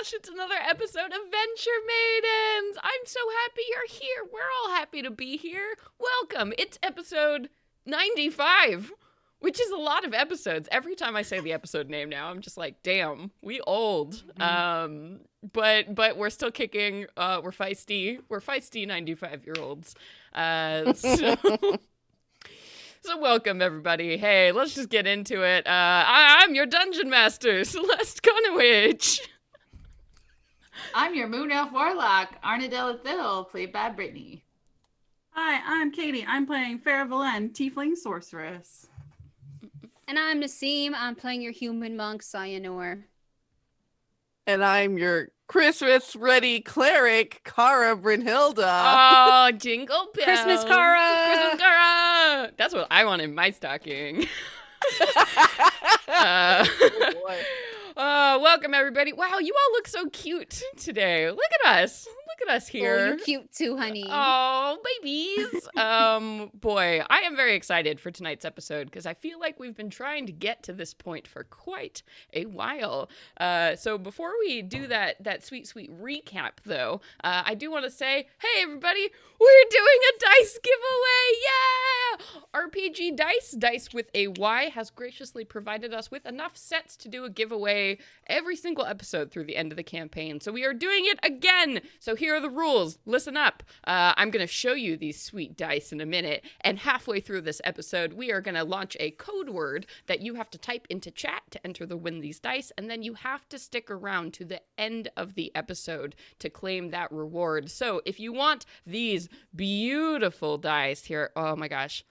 gosh, it's another episode of Venture Maidens. I'm so happy you're here. We're all happy to be here. Welcome. It's episode 95, which is a lot of episodes. Every time I say the episode name now, I'm just like, damn, we old. But we're still kicking. We're feisty. We're feisty 95-year-olds. So welcome, everybody. Hey, let's just get into it. I'm your dungeon master, Celeste Conowitch. I'm your moon elf warlock, Arnadella Thill, played by Brittany. Hi, I'm Katie. I'm playing Farah Valen, tiefling sorceress. And I'm Nassim. I'm playing your human monk, Cyanor. And I'm your Christmas-ready cleric, Cara Brynhilda. Oh, jingle bells. Christmas Cara! Christmas Cara! That's what I want in my stocking. Oh, boy. Welcome, everybody. Wow, you all look so cute today. Look at us. Look at us here. Oh, you're cute too, honey. Oh, babies. Boy, I am very excited for tonight's episode because I feel like we've been trying to get to this point for quite a while. So before we do that sweet recap, though, I do want to say, hey, everybody, we're doing a dice giveaway. Yeah! RPG Dice with a Y, has graciously provided us with enough sets to do a giveaway every single episode through the end of the campaign. So we are doing it again. So here are the rules. Listen up. I'm going to show you these sweet dice in a minute. And halfway through this episode, we are going to launch a code word that you have to type into chat to enter the win these dice. And then you have to stick around to the end of the episode to claim that reward. So if you want these beautiful dice here, oh my gosh,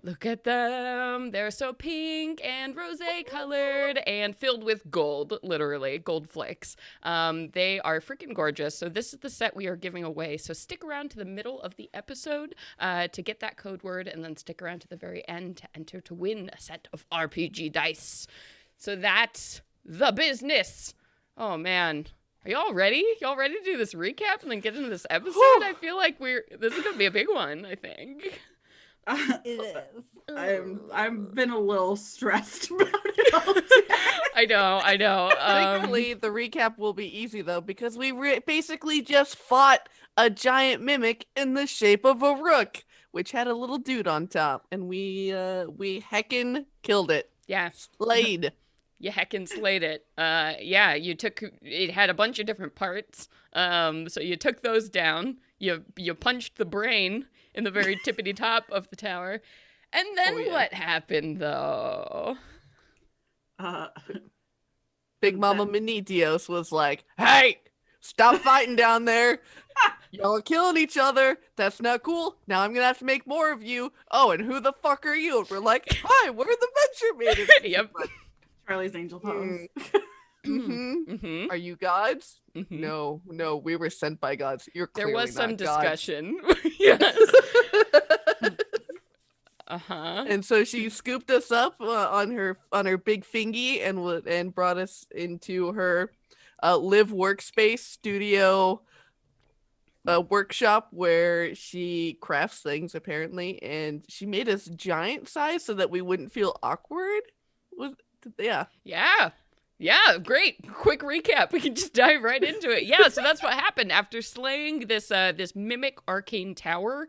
look at them. They're so pink and rosé colored and filled with gold, literally gold flakes. They are freaking gorgeous. So this is the set we are giving away. So stick around to the middle of the episode to get that code word, and then stick around to the very end to enter to win a set of RPG dice. So that's the business. Oh man. Are y'all ready? Y'all ready to do this recap and then get into this episode? I feel like this is gonna be a big one, I think. It is. I've been a little stressed about it all day. I know. Thankfully, the recap will be easy, though, because we basically just fought a giant mimic in the shape of a rook, which had a little dude on top, and we heckin' killed it. Yeah. Slayed. You heckin' slayed it. Yeah, it had a bunch of different parts. So you took those down. You punched the brain in the very tippity top of the tower. And then what happened, though? Big Mama Menoetius was like, hey, stop fighting down there. Y'all are killing each other. That's not cool. Now I'm going to have to make more of you. Oh, and who the fuck are you? And we're like, hi, we're the Venture Maidens. Yep. Charlie's angel pose. Mm-hmm. Are you gods? Mm-hmm. No, we were sent by gods. You're There clearly was some not gods. discussion. Yes. Uh-huh. And so she scooped us up on her big fingy and brought us into her live workspace studio workshop where she crafts things, apparently, and she made us giant size so that we wouldn't feel awkward. Yeah, great. Quick recap. We can just dive right into it. Yeah, so that's what happened after slaying this mimic arcane tower.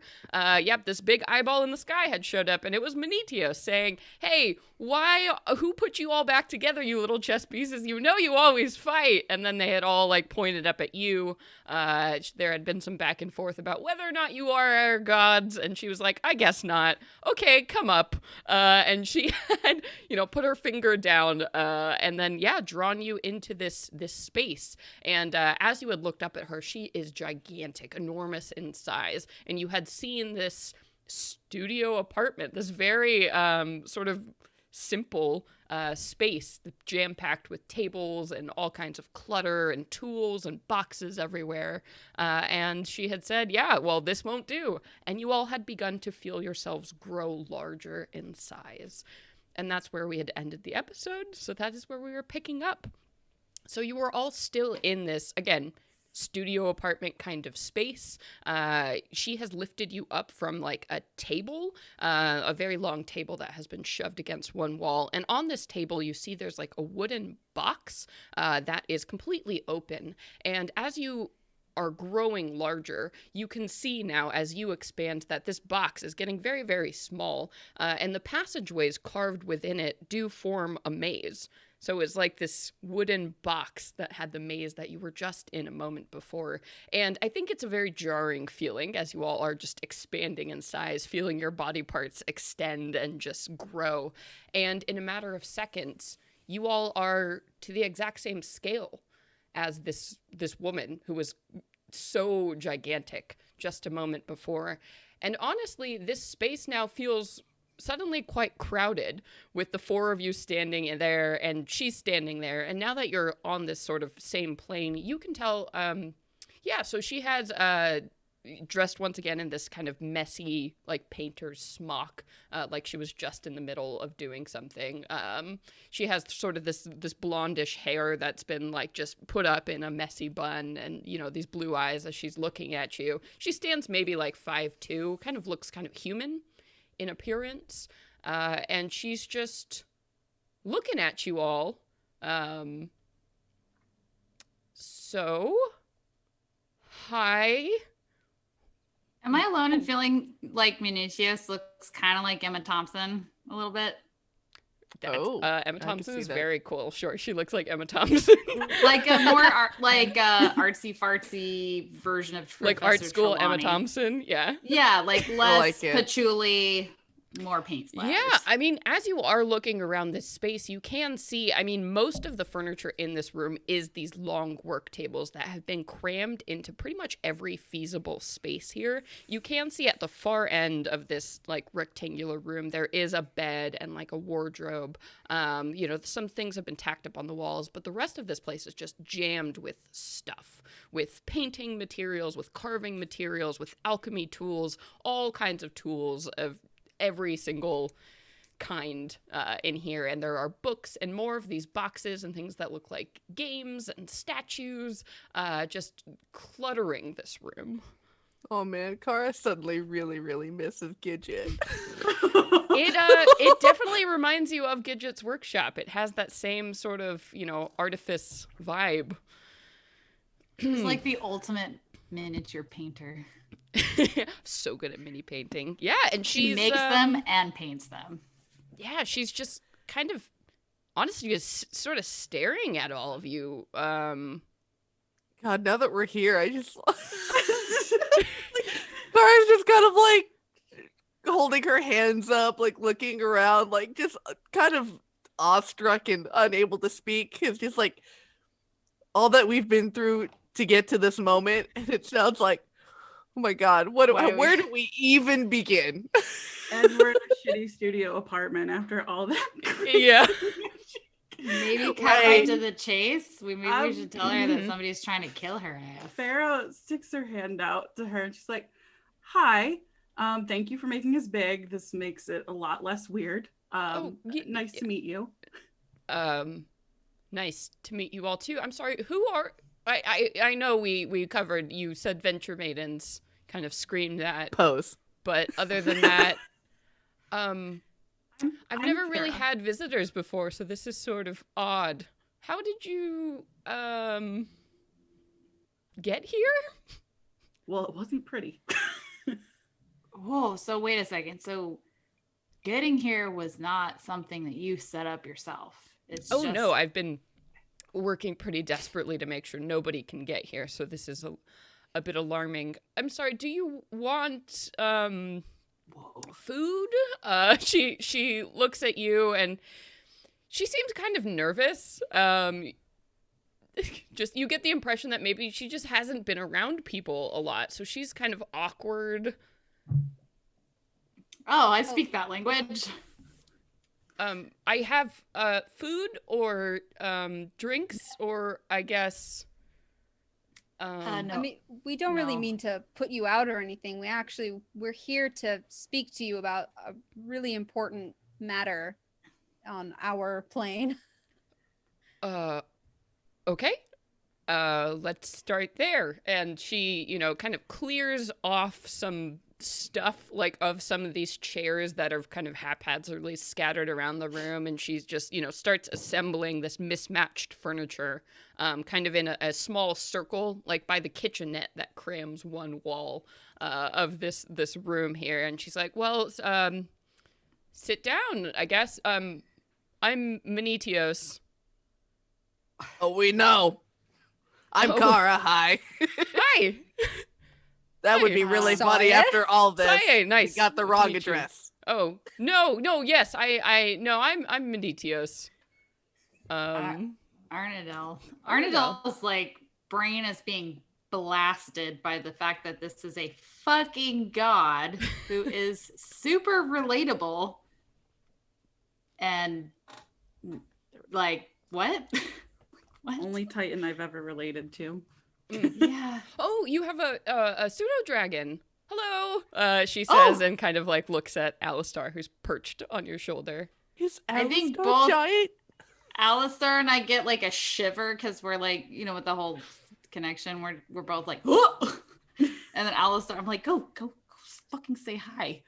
This big eyeball in the sky had showed up, and it was Menoetius saying, hey, who put you all back together, you little chess pieces? You know you always fight. And then they had all, like, pointed up at you. There had been some back and forth about whether or not you are our gods, and she was like, I guess not. Okay, come up. And she had, put her finger down, and then, drawn you into this space. And as you had looked up at her, she is gigantic, enormous in size. And you had seen this studio apartment, this very sort of simple space, jam-packed with tables and all kinds of clutter and tools and boxes everywhere. And she had said, this won't do. And you all had begun to feel yourselves grow larger in size. And that's where we had ended the episode. So that is where we were picking up. So you were all still in this, again, studio apartment kind of space. She has lifted you up from like a table, a very long table that has been shoved against one wall. And on this table, you see there's like a wooden box that is completely open. And as you are growing larger, you can see now as you expand that this box is getting very, very small, and the passageways carved within it do form a maze. So it's like this wooden box that had the maze that you were just in a moment before. And I think it's a very jarring feeling as you all are just expanding in size, feeling your body parts extend and just grow. And in a matter of seconds, you all are to the exact same scale as this woman who was so gigantic just a moment before. And honestly, this space now feels suddenly quite crowded with the four of you standing in there and she's standing there. And now that you're on this sort of same plane, you can tell, so she has dressed once again in this kind of messy, like painter's smock, like she was just in the middle of doing something. She has sort of this blondish hair that's been like just put up in a messy bun, and you know, these blue eyes as she's looking at you. She stands maybe like 5'2", kind of looks kind of human in appearance, and she's just looking at you all. So, hi. Am I alone in feeling like Menoetius looks kind of like Emma Thompson a little bit? Emma Thompson is very cool. Sure, she looks like Emma Thompson. Like a more artsy fartsy version of Professor like art school Trelawney. Emma Thompson. Yeah. Yeah, like less like patchouli, more paint splatters. Yeah, I mean, as you are looking around this space, you can see, I mean, most of the furniture in this room is these long work tables that have been crammed into pretty much every feasible space here. You can see at the far end of this, like, rectangular room, there is a bed and, like, a wardrobe. Some things have been tacked up on the walls, but the rest of this place is just jammed with stuff, with painting materials, with carving materials, with alchemy tools, all kinds of tools of every single kind in here. And there are books and more of these boxes and things that look like games and statues, just cluttering this room. Oh man, Kara suddenly really, really misses Gidget. It definitely reminds you of Gidget's workshop. It has that same sort of, artifice vibe. It's like the ultimate miniature painter. So good at mini painting. Yeah, and she makes them and paints them. Yeah, she's just kind of honestly just sort of staring at all of you. God, now that we're here, I just Kara's just kind of like holding her hands up, like looking around, like just kind of awestruck and unable to speak. It's just like all that we've been through to get to this moment, and it sounds like, oh my God, where do we even begin? And we're in a shitty studio apartment after all that. Yeah. Maybe cut right to the chase. We should tell her that somebody's trying to kill her ass. Pharaoh sticks her hand out to her and she's like, hi, thank you for making us big. This makes it a lot less weird. Nice to meet you. Nice to meet you all too. I'm sorry, who are... I know we covered, you said Venture Maidens, kind of screamed that. Pose. But other than that, I've never really had visitors before, so this is sort of odd. How did you, get here? Well, it wasn't pretty. Whoa, so wait a second. So getting here was not something that you set up yourself. No, I've been working pretty desperately to make sure nobody can get here, so this is a bit alarming. I'm sorry, do you want food? She looks at you and she seems kind of nervous. Just you get the impression that maybe she just hasn't been around people a lot, so she's kind of awkward. Oh, I speak that language. I have food or drinks, or I guess No. I mean, we don't really mean to put you out or anything. We're here to speak to you about a really important matter on our plane. Okay. let's start there. And she, kind of clears off some stuff like of some of these chairs that are kind of haphazardly scattered around the room, and she's just starts assembling this mismatched furniture kind of in a small circle, like by the kitchenette that crams one wall of this room here. And she's like, well, sit down, I guess. I'm Menoetius. Oh, we know. I'm Kara. Hi. Hi. That would be really funny after all this. Saya, nice. You got the wrong address. Oh, no, yes, I'm Menoetius. Arnadell's like brain is being blasted by the fact that this is a fucking god who is super relatable and like what? What? Only Titan I've ever related to. Yeah. Oh, you have a pseudo dragon. Hello, she says, and kind of like looks at Alistar, who's perched on your shoulder. Is I think Alistar both giant? Alistar and I get like a shiver because we're like, with the whole connection, we're both like, whoa! And then Alistar, I'm like, go fucking say hi.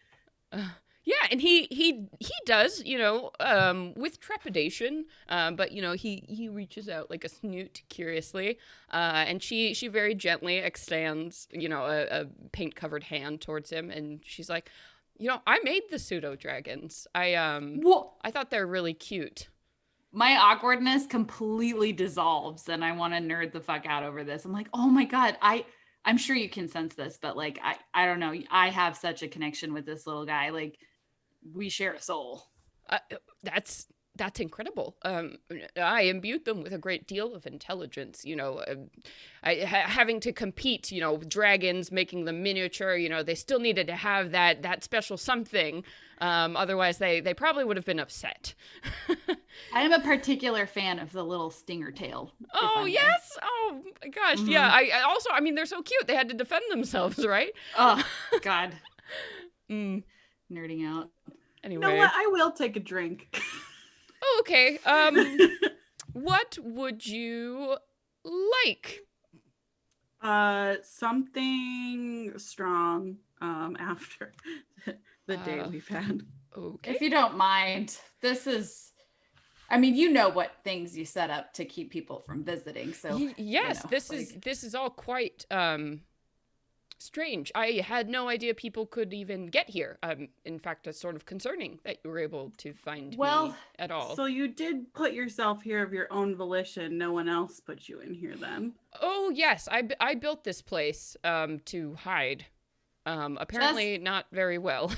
Yeah, and he does, with trepidation, but he reaches out like a snoot curiously, and she very gently extends, a paint covered hand towards him, and she's like, I made the pseudo dragons. I thought they're really cute. My awkwardness completely dissolves, and I want to nerd the fuck out over this. I'm like, oh my god, I'm sure you can sense this, but like I don't know, I have such a connection with this little guy, like. We share a soul. That's incredible. I imbued them with a great deal of intelligence. Having to compete. Dragons, making them miniature. They still needed to have that special something. Otherwise, they probably would have been upset. I am a particular fan of the little stinger tail. Oh yes! Oh my gosh! Mm-hmm. Yeah. I also. They're so cute. They had to defend themselves, right? Oh God. Nerding out. Anyway. You know what? I will take a drink. Oh, okay. What would you like? Something strong. After the day we've had. Okay. If you don't mind, this is. What things you set up to keep people from visiting. So yes, this is all quite strange. I had no idea people could even get here. In fact, it's sort of concerning that you were able to find me at all. So you did put yourself here of your own volition. No one else put you in here then? Oh, yes. I built this place to hide. Apparently not very well.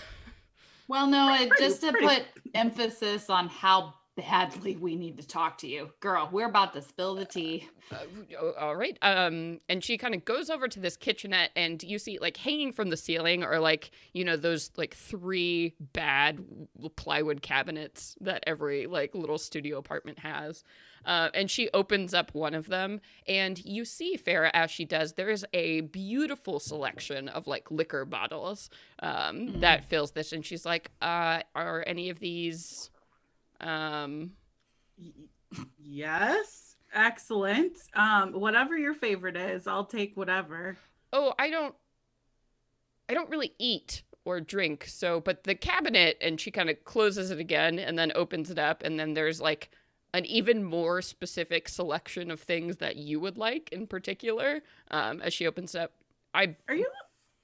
Well, no, just to put emphasis on how badly we need to talk to you. Girl, we're about to spill the tea. All right. And she kind of goes over to this kitchenette, and you see like hanging from the ceiling are like, those like 3 bad plywood cabinets that every like little studio apartment has. And she opens up one of them, and you see, Farah, as she does, there is a beautiful selection of like liquor bottles that fills this. And she's like, are any of these... Yes, excellent. Whatever your favorite is, I'll take whatever. Oh, I don't really eat or drink, but the cabinet, and she kind of closes it again and then opens it up, and then there's like an even more specific selection of things that you would like in particular. As she opens it up, are you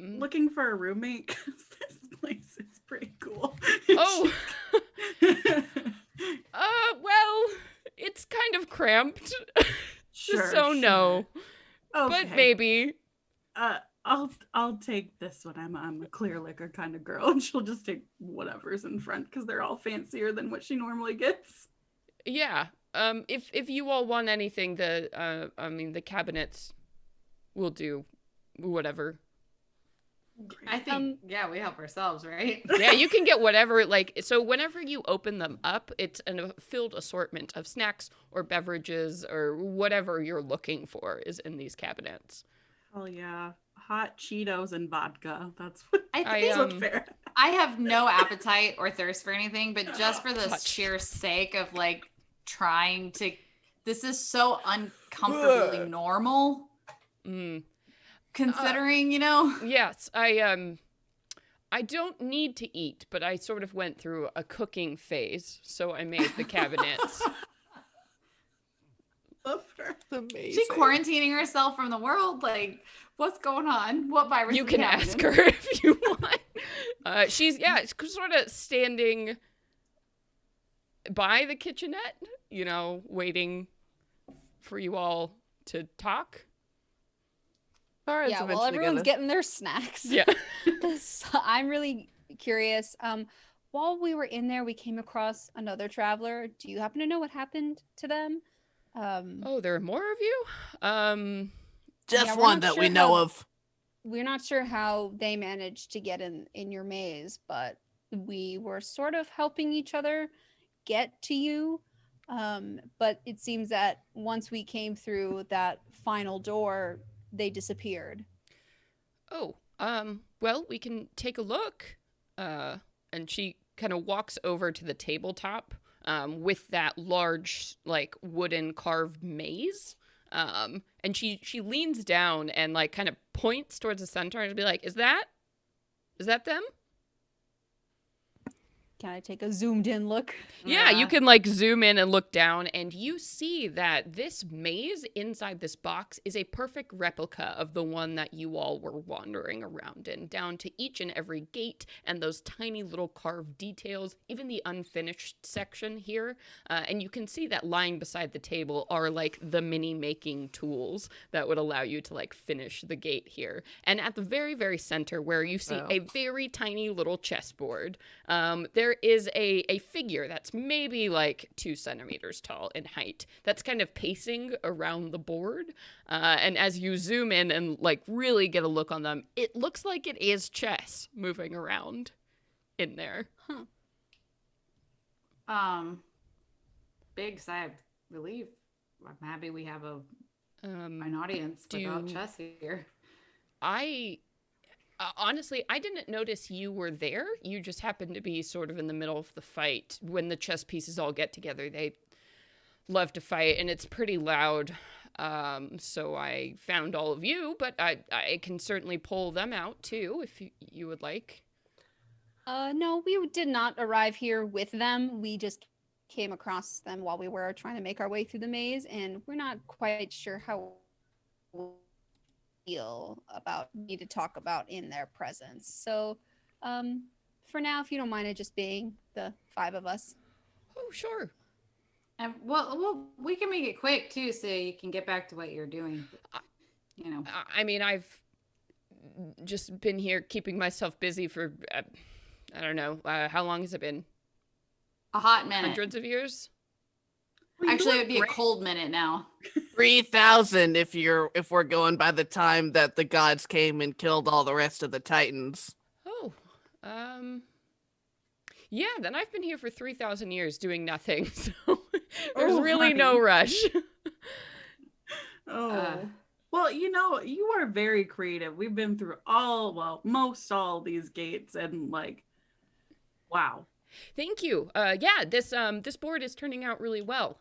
looking for a roommate? 'Cause this place is pretty cool. Oh. Well, it's kind of cramped. Sure. So no. Okay. But maybe. I'll take this one. I'm a clear liquor kind of girl, and she'll just take whatever's in front because they're all fancier than what she normally gets. Yeah. If you all want anything, the cabinets will do whatever. I think, we help ourselves, right? Yeah, you can get whatever, so whenever you open them up, it's a filled assortment of snacks or beverages or whatever you're looking for is in these cabinets. Oh, yeah. Hot Cheetos and vodka. That's what I think. Fair. I have no appetite or thirst for anything, but just for the sheer sake of, trying to... this is so uncomfortably normal. Considering, Yes, I don't need to eat, but I sort of went through a cooking phase, so I made the cabinets. Amazing. She quarantining herself from the world? Like, what's going on? What virus You is can happening? ask her if you want. She's sort of standing by the kitchenette, waiting for you all to talk. Yeah, while everyone's getting their snacks. Yeah. So I'm really curious. While we were in there, we came across another traveler. Do you happen to know what happened to them? There are more of you? Just one that we know of. We're not sure how they managed to get in your maze, but we were sort of helping each other get to you. But it seems that once we came through that final door, they disappeared. Oh, well, we can take a look. And she kind of walks over to the tabletop with that large, like, wooden carved maze. And she leans down and, like, kind of points towards the center and be like, is that them? Can I take a zoomed in look? Yeah, you can like zoom in and look down, and you see that this maze inside this box is a perfect replica of the one that you all were wandering around in, down to each and every gate and those tiny little carved details, even the unfinished section here. And you can see that lying beside the table are like the mini making tools that would allow you to like finish the gate here. And at the very, very center where you see a very tiny little chessboard, there is a figure that's maybe like 2 centimeters tall in height that's kind of pacing around the board. And as you zoom in and like really get a look on them, it looks like it is chess moving around in there. Big sigh of relief. I'm happy we have an audience without chess here. Honestly, I didn't notice you were there. You just happened to be sort of in the middle of the fight. When the chess pieces all get together, they love to fight, and it's pretty loud. So I found all of you, but I can certainly pull them out, too, if you would like. No, we did not arrive here with them. We just came across them while we were trying to make our way through the maze, and we're not quite sure how need to talk about in their presence. So for now, if you don't mind it just being the 5 of us. Oh, sure. And well, we can make it quick too, so you can get back to what you're doing. I mean, I've just been here keeping myself busy for I don't know, how long has it been? A hot minute. Hundreds of years. Actually, it would be a cold minute now. 3,000 if we're going by the time that the gods came and killed all the rest of the Titans. Oh, yeah. Then I've been here for 3,000 years doing nothing, so there's really no rush. Well, you are very creative. We've been through most all these gates, and like, wow. Thank you. Yeah, this board is turning out really well.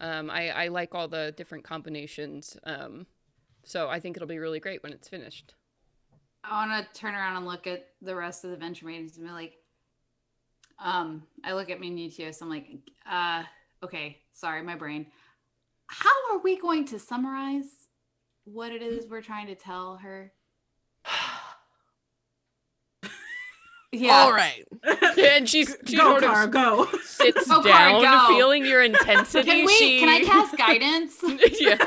I like all the different combinations. So I think it'll be really great when it's finished. I want to turn around and look at the rest of the Venture Maidens and be like, I look at Menoetius. I'm like, okay, sorry, my brain. How are we going to summarize what it is we're trying to tell her? Yeah. All right. And she go, Cara, go. Sits down, Cara, go. Feeling your intensity. Can I cast guidance? Yeah,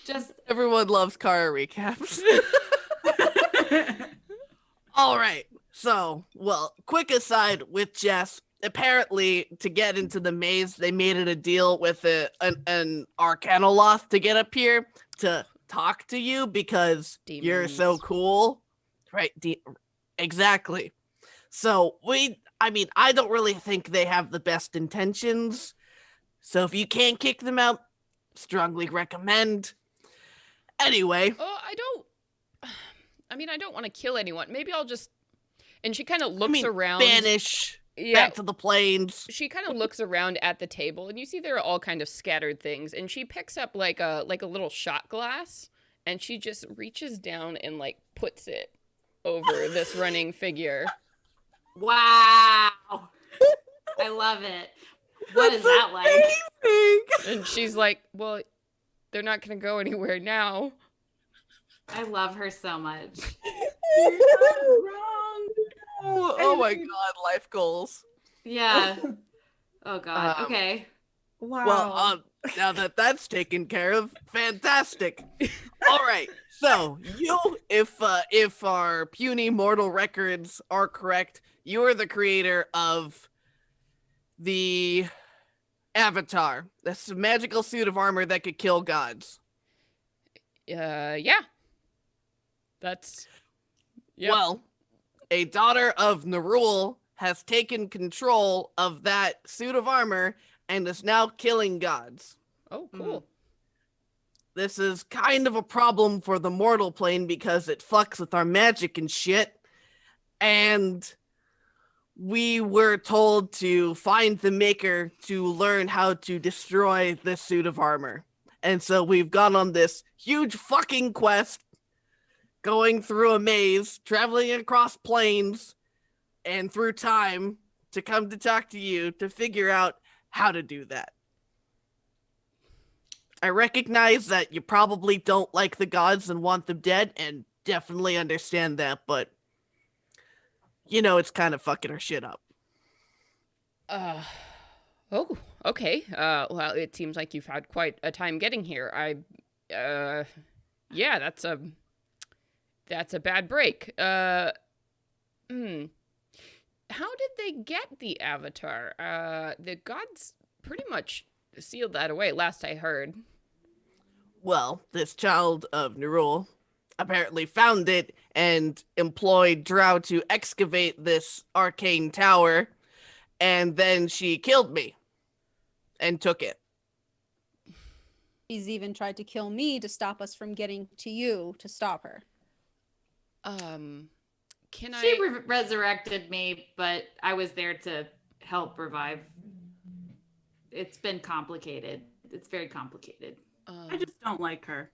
just everyone loves Cara recaps. All right. So, quick aside with Jess. Apparently, to get into the maze, they made it a deal with an Arcanoloth to get up here to talk to you because you're so cool. Right, exactly. So I don't really think they have the best intentions. So if you can't kick them out, strongly recommend. Anyway. I don't want to kill anyone. Maybe I'll just. And she kind of looks around. Banish. Yeah. Back to the plains. She kind of looks around at the table, and you see there are all kind of scattered things, and she picks up like a little shot glass, and she just reaches down and like puts it over this running figure. Wow. I love it. What is that like? And she's like, well, they're not going to go anywhere now. I love her so much. You're not wrong. Oh my god, life goals. Yeah. Oh god. Okay. Wow. Well, now that that's taken care of, fantastic. All right. So you, if our puny mortal records are correct, you are the creator of the Avatar, this magical suit of armor that could kill gods. Yeah. That's. Yep. Well, a daughter of Nerul has taken control of that suit of armor and is now killing gods. Oh, cool. This is kind of a problem for the mortal plane because it fucks with our magic and shit. And we were told to find the maker to learn how to destroy this suit of armor. And so we've gone on this huge fucking quest, going through a maze, traveling across plains and through time to come to talk to you to figure out how to do that. I recognize that you probably don't like the gods and want them dead, and definitely understand that, but you know it's kind of fucking our shit up. Oh, okay. Well, it seems like you've had quite a time getting here. Yeah, that's a bad break. How did they get the Avatar? The gods pretty much sealed that away, last I heard. Well, this child of Nerul apparently found it and employed Drow to excavate this arcane tower, and then she killed me and took it. She's even tried to kill me to stop us from getting to you to stop her. She resurrected me, but I was there to help revive. It's been complicated. It's very complicated. I just don't like her.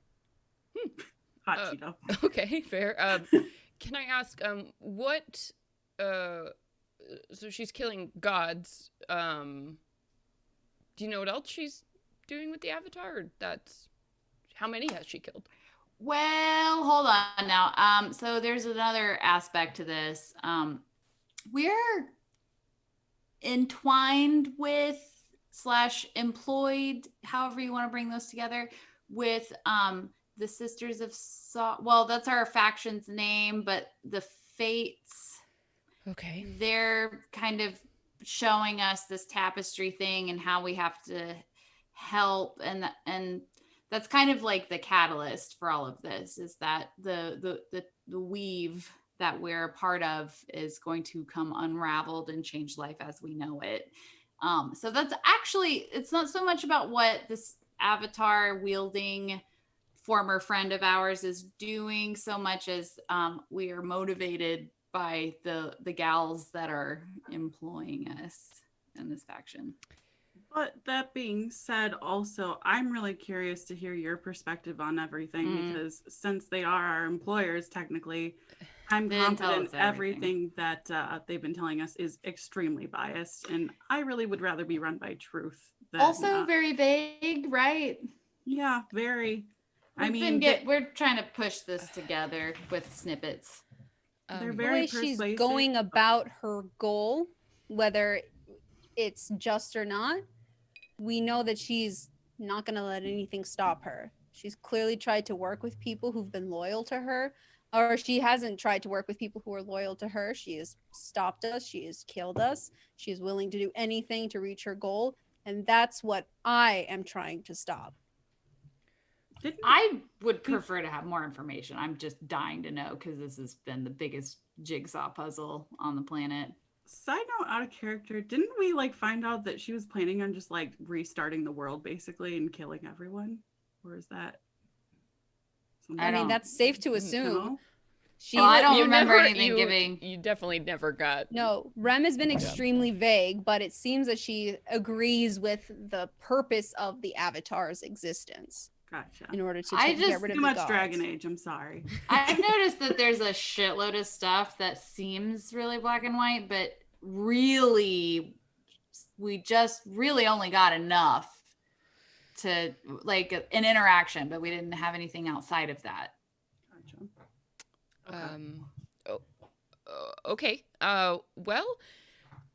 Hot Cheeto. Okay, fair. Can I ask, what, so she's killing gods. Do you know what else she's doing with the Avatar? Or how many has she killed? Well, hold on now. So there's another aspect to this. We're entwined with / employed, however you want to bring those together, with the Sisters of well, that's our faction's name, but the Fates. Okay. They're kind of showing us this tapestry thing and how we have to help, and that's kind of like the catalyst for all of this, is that the weave that we're a part of is going to come unraveled and change life as we know it. So that's actually, it's not so much about what this Avatar wielding former friend of ours is doing, so much as we are motivated by the gals that are employing us in this faction. But that being said, also, I'm really curious to hear your perspective on everything, because since they are our employers, technically, I'm confident everything that they've been telling us is extremely biased, and I really would rather be run by truth. Than, also very vague, right? Yeah, very. We're trying to push this together with snippets. They're The very way she's persuasive. going about her goal, whether it's just or not, we know that she's not going to let anything stop her. She's clearly tried to work with people who've been loyal to her, or she hasn't tried to work with people who are loyal to her. She has stopped us. She has killed us. She is willing to do anything to reach her goal. And that's what I am trying to stop. I would prefer to have more information. I'm just dying to know, because this has been the biggest jigsaw puzzle on the planet. Side note, out of character, didn't we find out that she was planning on just restarting the world basically and killing everyone? Or is that I mean, that's safe to assume. I don't You remember never- anything giving. You definitely never got. No, Rem has been extremely vague, but it seems that she agrees with the purpose of the Avatar's existence Gotcha. in order to I get just- rid of Too the much gods. Dragon Age. I'm sorry. I've noticed that there's a shitload of stuff that seems really black and white, but really, we just really only got enough to like an interaction, but we didn't have anything outside of that. Gotcha. Okay. Okay. Well,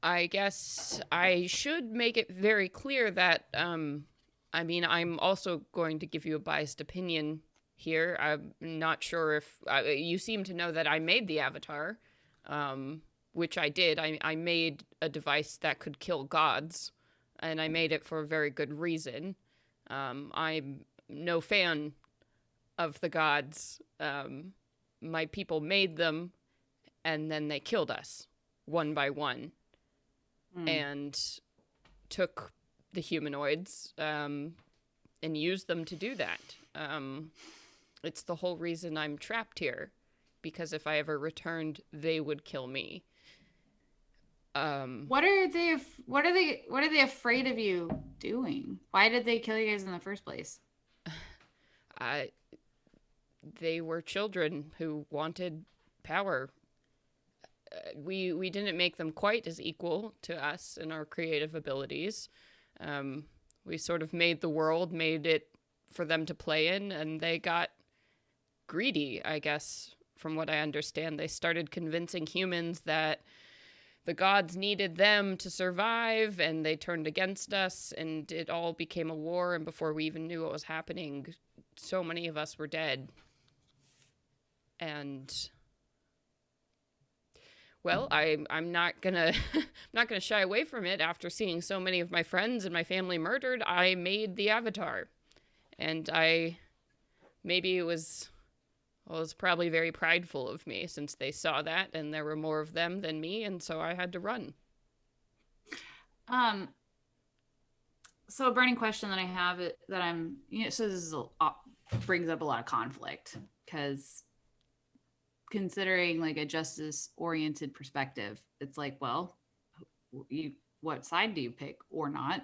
I guess I should make it very clear that, I mean, I'm also going to give you a biased opinion here. I'm not sure if you seem to know that I made the Avatar, which I did. I made a device that could kill gods, and I made it for a very good reason. I'm no fan of the gods. My people made them, and then they killed us one by one and took the humanoids and used them to do that. It's the whole reason I'm trapped here, because if I ever returned, they would kill me. What are they afraid of you doing? Why did they kill you guys in the first place? They were children who wanted power. We didn't make them quite as equal to us in our creative abilities. We sort of made the world, made it for them to play in, and they got greedy, I guess, from what I understand. They started convincing humans that the gods needed them to survive, and they turned against us, and it all became a war, and before we even knew what was happening, so many of us were dead. And well, I'm not gonna not gonna shy away from it. After seeing so many of my friends and my family murdered, I made the Avatar, and maybe it was probably very prideful of me, since they saw that and there were more of them than me, and so I had to run. So a burning question that I have that I'm, so this is brings up a lot of conflict, because considering like a justice oriented perspective, it's like, well, what side do you pick or not?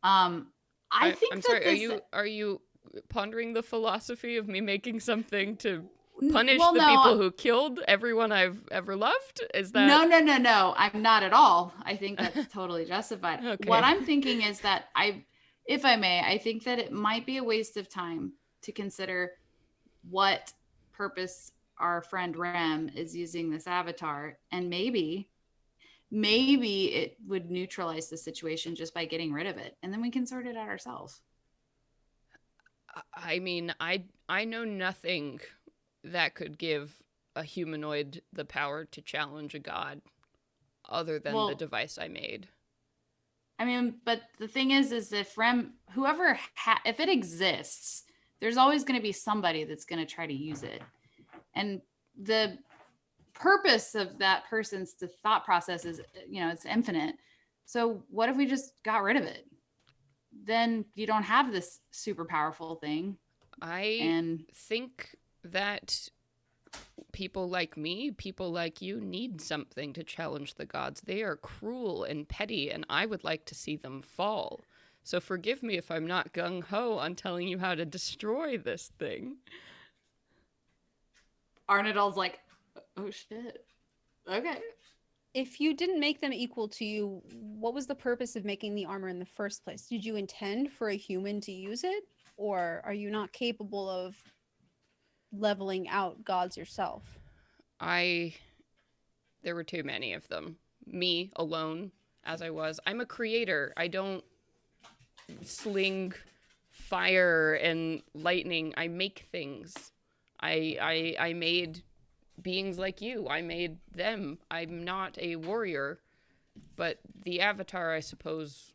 I'm sorry, are you pondering the philosophy of me making something to punish well, the no, people who killed everyone I've ever loved? Is that no, I'm not at all. I think that's totally justified. Okay. What I'm thinking is that if I may, I think that it might be a waste of time to consider what purpose our friend Rem is using this avatar, and maybe it would neutralize the situation just by getting rid of it, and then we can sort it out ourselves. I mean, I know nothing that could give a humanoid the power to challenge a god other than the device I made. I mean, but the thing is if if it exists, there's always going to be somebody that's going to try to use it. And the purpose of that person's thought process is, it's infinite. So what if we just got rid of it? Then you don't have this super powerful thing. I think that people like me, people like you, need something to challenge the gods. They are cruel and petty, and I would like to see them fall. So forgive me if I'm not gung-ho on telling you how to destroy this thing. Arnadal's like, oh shit. Okay. If you didn't make them equal to you, what was the purpose of making the armor in the first place? Did you intend for a human to use it? Or are you not capable of leveling out gods yourself? There were too many of them. Me, alone, as I was. I'm a creator. I don't sling fire and lightning. I make things. I made beings like you. I made them. I'm not a warrior, but the avatar, I suppose,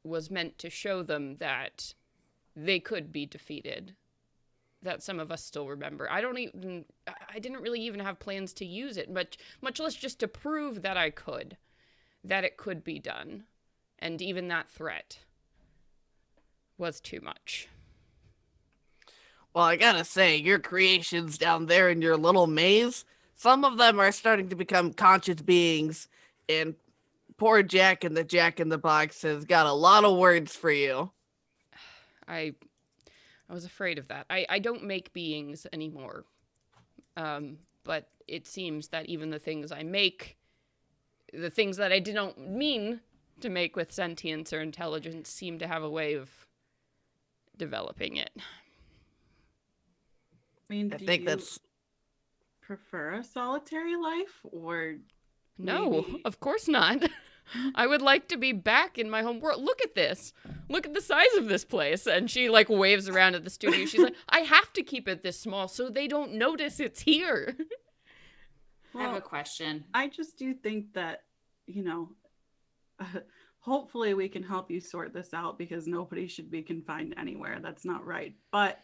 was meant to show them that they could be defeated. That some of us still remember. I didn't really even have plans to use it, much less just to prove that that it could be done. And even that threat was too much. Well, I gotta say, your creations down there in your little maze, some of them are starting to become conscious beings, and poor Jack in the Box has got a lot of words for you. I was afraid of that. I don't make beings anymore. But it seems that even the things I make, the things that I didn't mean to make with sentience or intelligence, seem to have a way of developing it. I mean, I do think you that's prefer a solitary life or No, maybe... of course not. I would like to be back in my home world. Look at this. Look at the size of this place. And she like waves around at the studio. She's like, I have to keep it this small so they don't notice it's here. I have Well, a question. I just do think that, you know, hopefully we can help you sort this out because nobody should be confined anywhere. That's not right. But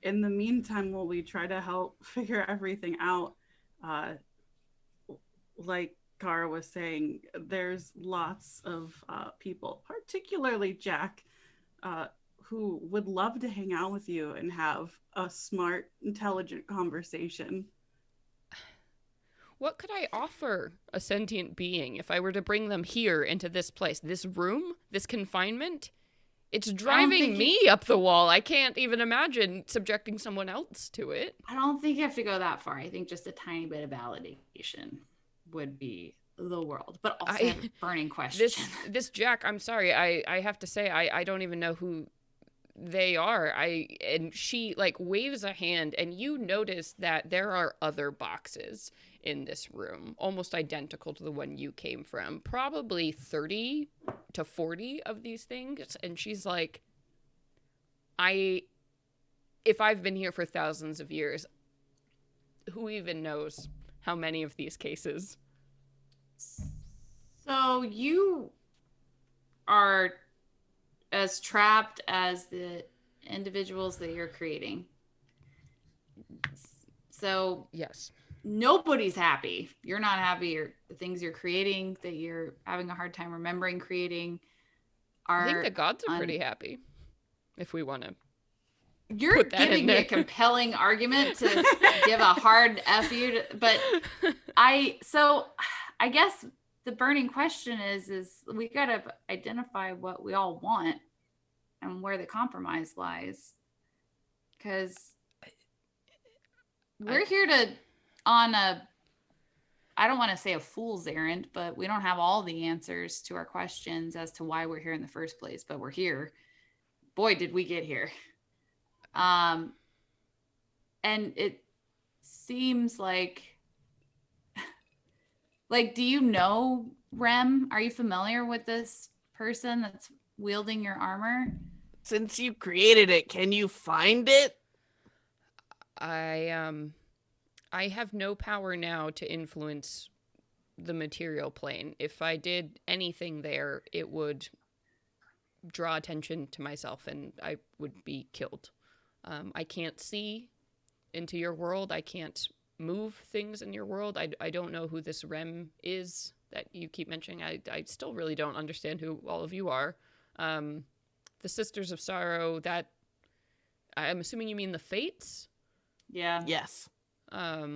in the meantime, while we try to help figure everything out, uh, like Kara was saying, there's lots of people, particularly Jack, who would love to hang out with you and have a smart, intelligent conversation. What could I offer a sentient being if I were to bring them here into this place? This room? This confinement? It's driving me up the wall. I can't even imagine subjecting someone else to it. I don't think you have to go that far. I think just a tiny bit of validation would be the world. But also I have a burning question. This Jack, I'm sorry. I have to say, I don't even know who they are. And she like waves a hand, and you notice that there are other boxes in this room, almost identical to the one you came from. Probably 30 to 40 of these things. And she's like, if I've been here for thousands of years, who even knows how many of these cases? So you are as trapped as the individuals that you're creating. So yes, nobody's happy. You're not happy. The things you're creating that you're having a hard time remembering creating are... I think the gods are pretty happy, if we want to. You're giving me a compelling argument to give a hard F you to, but I guess the burning question is we got to identify what we all want and where the compromise lies. Because we're here on I don't want to say a fool's errand, but we don't have all the answers to our questions as to why we're here in the first place, but we're here. Boy, did we get here. And it seems like, do you know Rem? Are you familiar with this person that's wielding your armor? Since you created it, can you find it? I have no power now to influence the material plane. If I did anything there, it would draw attention to myself and I would be killed. I can't see into your world. I can't move things in your world. I don't know who this Rem is that you keep mentioning. I still really don't understand who all of you are. The Sisters of Sorrow, that I'm assuming you mean the Fates? Yeah. Yes. I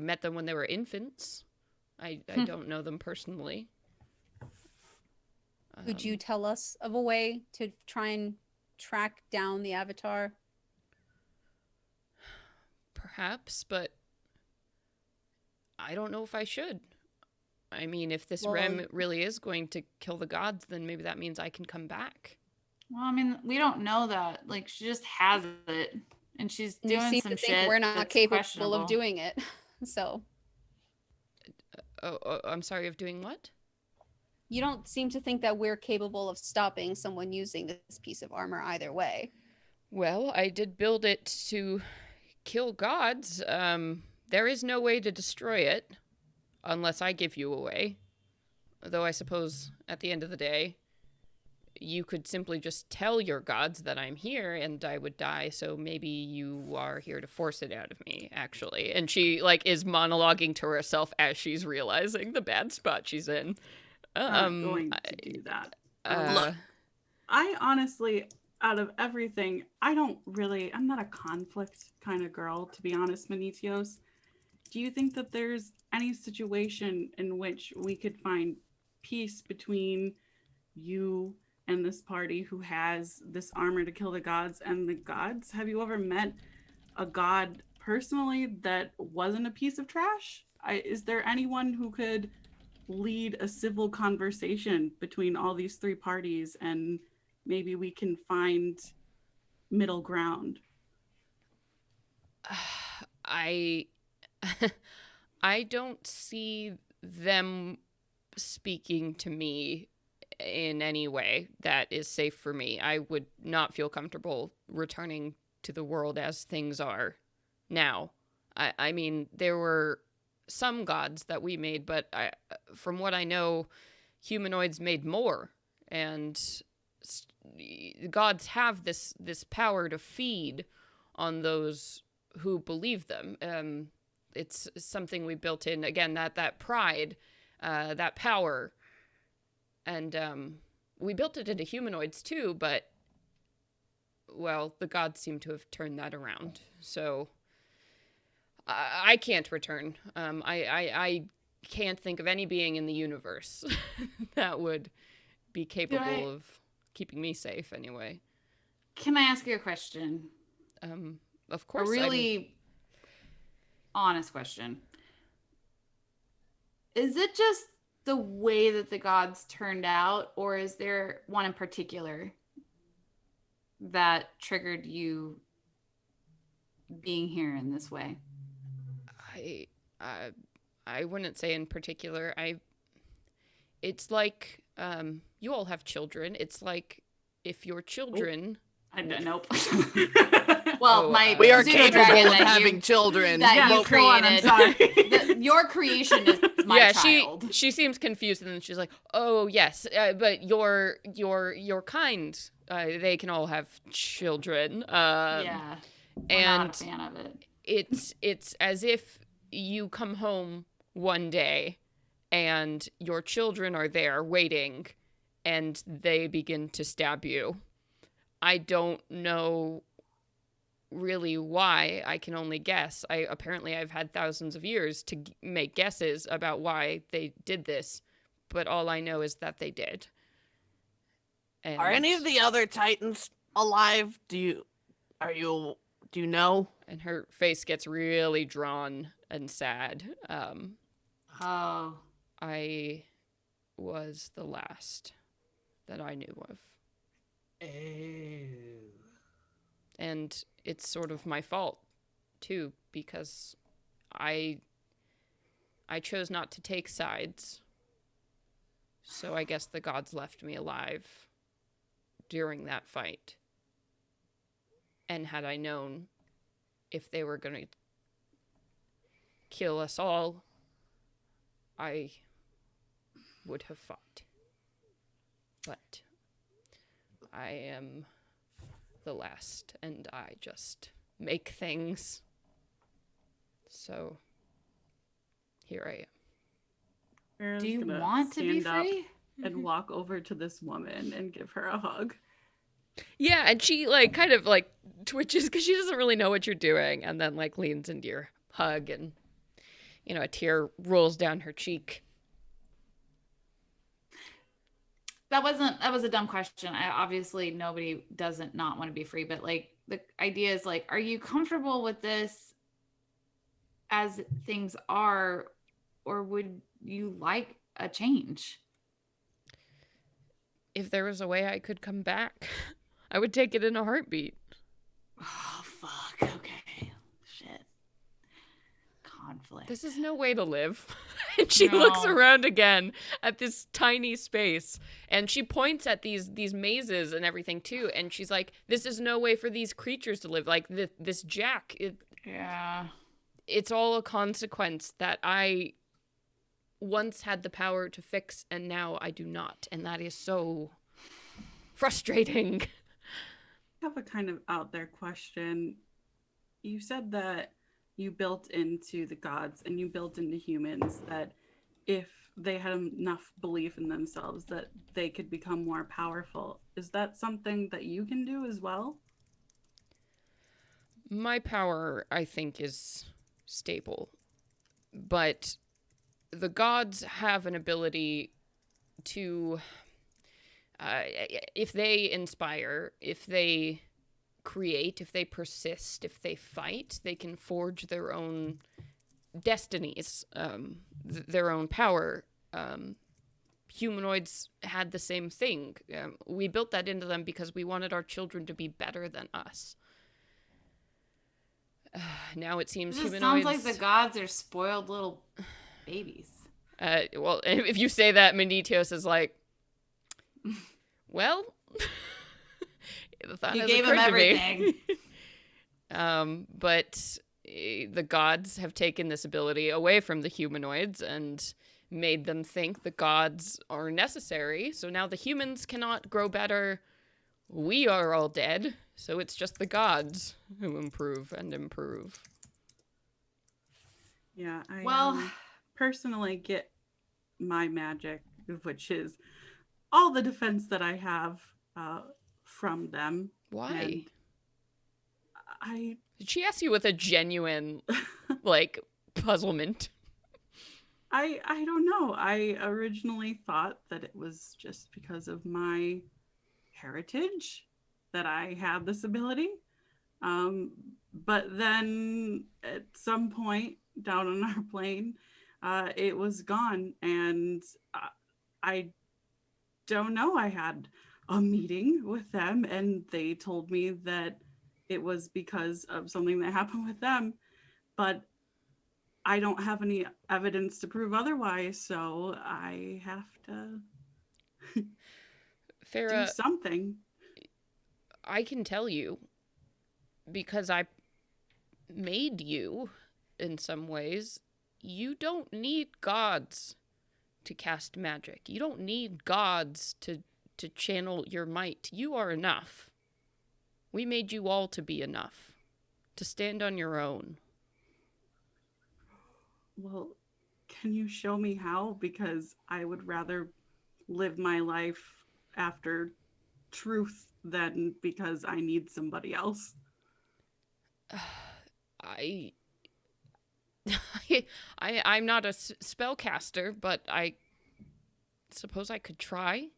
met them when they were infants. I don't know them personally. Could you tell us of a way to try and track down the Avatar? Perhaps, but I don't know if I should. I mean, if this Rem really is going to kill the gods, then maybe that means I can come back. Well, I mean, we don't know that. Like, she just has it, and she's doing some shit. You seem to think we're not capable of doing it, so. Oh, I'm sorry, of doing what? You don't seem to think that we're capable of stopping someone using this piece of armor either way. Well, I did build it to kill gods. There is no way to destroy it unless I give you away. Though I suppose at the end of the day, you could simply just tell your gods that I'm here and I would die. So maybe you are here to force it out of me, actually. And she is monologuing to herself as she's realizing the bad spot she's in. I'm going to do that. Look, I honestly, out of everything, I'm not a conflict kind of girl, to be honest, Menoetius. Do you think that there's any situation in which we could find peace between you and this party who has this armor to kill the gods and the gods? Have you ever met a god personally that wasn't a piece of trash? Is there anyone who could lead a civil conversation between all these three parties, and maybe we can find middle ground? I I don't see them speaking to me in any way that is safe for me. I would not feel comfortable returning to the world as things are now. I mean, there were some gods that we made, but from what I know, humanoids made more, and gods have this power to feed on those who believe them. It's something we built in, again, that pride, that power, and we built it into humanoids too, but, well, the gods seem to have turned that around. So I can't return. I can't think of any being in the universe that would be capable of keeping me safe anyway. Can I ask you a question? Of course. A really honest question. Is it just the way that the gods turned out, or is there one in particular that triggered you being here in this way? I wouldn't say in particular. It's like you all have children. It's like if your children. Nope. Well, we are capable of that having children that you created. Sorry. Your creation is my child. She seems confused, and then she's like, "Oh yes, but your kind, they can all have children." Yeah, and not a fan of it. It's as if you come home one day, and your children are there waiting, and they begin to stab you. I don't know really why. I can only guess. Apparently I've had thousands of years to make guesses about why they did this, but all I know is that they did. And are any of the other Titans alive? Do you know? And her face gets really drawn and sad. Oh. I was the last that I knew of. Oh. And it's sort of my fault, too, because I chose not to take sides. So I guess the gods left me alive during that fight. And had I known if they were going to kill us all, I would have fought. But I am the last, and I just make things. So here I am. Farrah's Do you gonna want to be stand up free? and walk over to this woman and give her a hug. Yeah, and she kind of twitches because she doesn't really know what you're doing, and then leans into your hug, and a tear rolls down her cheek. That was a dumb question. Obviously nobody doesn't not want to be free, but the idea is are you comfortable with this as things are, or would you like a change? If there was a way I could come back, I would take it in a heartbeat. Oh, fuck. Okay. Shit. Conflict. This is no way to live. And she looks around again at this tiny space, and she points at these mazes and everything too, and she's like, this is no way for these creatures to live. This Jack, it's all a consequence that I once had the power to fix, and now I do not, and that is so frustrating. I have a kind of out there question. You said that you built into the gods and you built into humans that if they had enough belief in themselves that they could become more powerful. Is that something that you can do as well? My power, I think, is stable. But the gods have an ability to, if they inspire, if they create, if they persist, if they fight, they can forge their own destinies, their own power. Humanoids had the same thing. We built that into them because we wanted our children to be better than us. Now it seems It just humanoids... sounds like the gods are spoiled little babies. Well, if you say that, Menoetius is like, well, the thought You has gave occurred him to me. everything. But the gods have taken this ability away from the humanoids and made them think the gods are necessary. So now the humans cannot grow better. We are all dead. So it's just the gods who improve and improve. Yeah, I Well, personally get my magic, which is all the defense that I have from them. Why? And Did she ask you with a genuine, like, puzzlement? I don't know. I originally thought that it was just because of my heritage that I had this ability. But then at some point down on our plane, it was gone. And I don't know. I had a meeting with them and they told me that it was because of something that happened with them. But I don't have any evidence to prove otherwise, so I have to Farah, do something. I can tell you, because I made you in some ways, you don't need gods to cast magic. You don't need gods to channel your might. You are enough. We made you all to be enough, to stand on your own. Well, can you show me how? Because I would rather live my life after truth than because I need somebody else. I'm not a spellcaster, but I suppose I could try.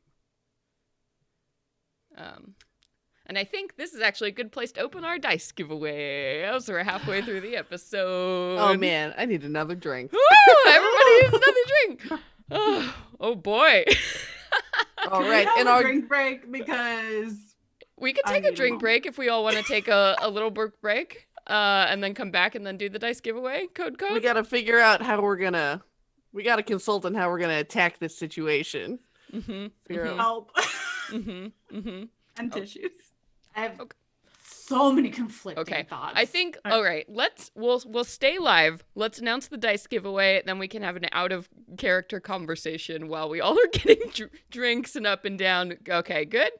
And I think this is actually a good place to open our dice giveaway. As we're halfway through the episode. Oh man, I need another drink. Woo! Everybody needs another drink. Oh boy. All right, and and our our drink break because We could take a drink break if we all want to take a little break. And then come back and then do the dice giveaway. Code. we gotta figure out how we gotta consult on how we're gonna attack this situation. Figure out- help Mm-hmm. and tissues. I have so many conflicting thoughts. I think, all right, we'll stay live. Let's announce the dice giveaway. Then we can have an out of character conversation while we all are getting drinks and up and down. Okay, good.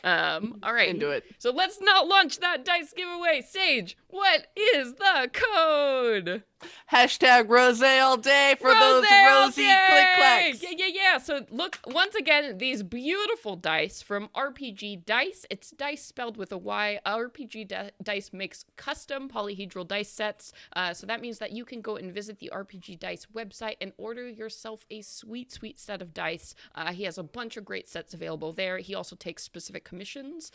All right. Into it. So let's not launch that dice giveaway. Sage, what is the code? Hashtag rose all day for Rosé those all rosy day! click clacks. Yeah. So look, once again, these beautiful dice from RPG Dice. It's dice spelled with a Y. RPG Dice makes custom polyhedral dice sets. So that means that you can go and visit the RPG Dice website and order yourself a sweet, sweet set of dice. He has a bunch of great sets available there. He also takes specific commissions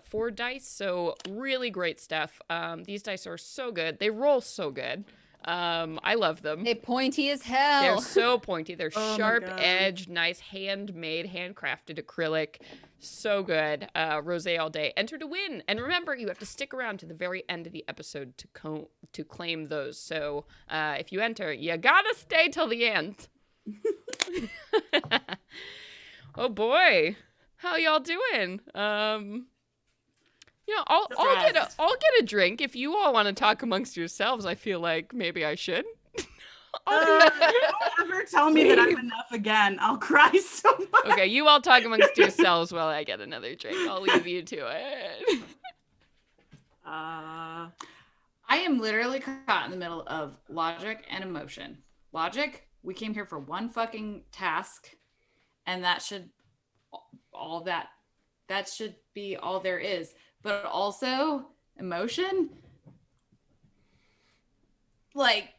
for dice. So really great stuff. These dice are so good. They roll so good. I love them. They're pointy as hell. They're so pointy. They're Oh my sharp God. edged, nice handmade, handcrafted acrylic. So good. Rosé all day. Enter to win. And remember, you have to stick around to the very end of the episode to claim those. So if you enter, you gotta stay till the end. Oh boy, how y'all doing? I'll get a drink if you all want to talk amongst yourselves. I feel like maybe I should. Don't ever tell me that I'm enough again. I'll cry so much. Okay, you all talk amongst yourselves while I get another drink. I'll leave you to it. I am literally caught in the middle of logic and emotion. Logic, we came here for one fucking task, and that should be all there is. But also emotion, like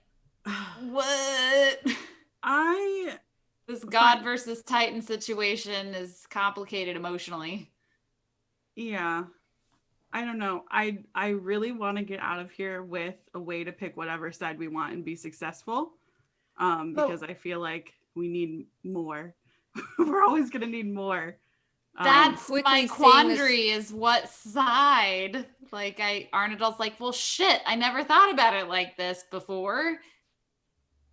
what? This God versus Titan situation is complicated emotionally. Yeah. I don't know. I really want to get out of here with a way to pick whatever side we want and be successful. Because I feel like we need more. We're always gonna need more. That's my quandary is what side. Like Arnadal's like, well shit, I never thought about it like this before.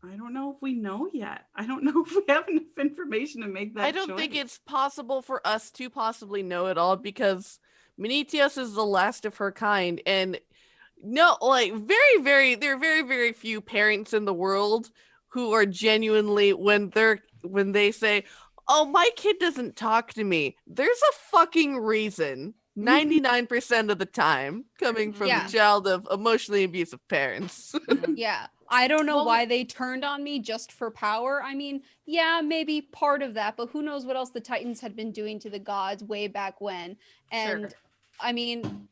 I don't know if we know yet. I don't know if we have enough information to make that I don't think it's possible for us to possibly know it all because Menoetius is the last of her kind, and no, like there are very, very few parents in the world who are genuinely when they say, "Oh, my kid doesn't talk to me." There's a fucking reason. 99% of the time coming from the child of emotionally abusive parents. Yeah. I don't know why they turned on me just for power. I mean, yeah, maybe part of that, but who knows what else the Titans had been doing to the gods way back when. And I mean,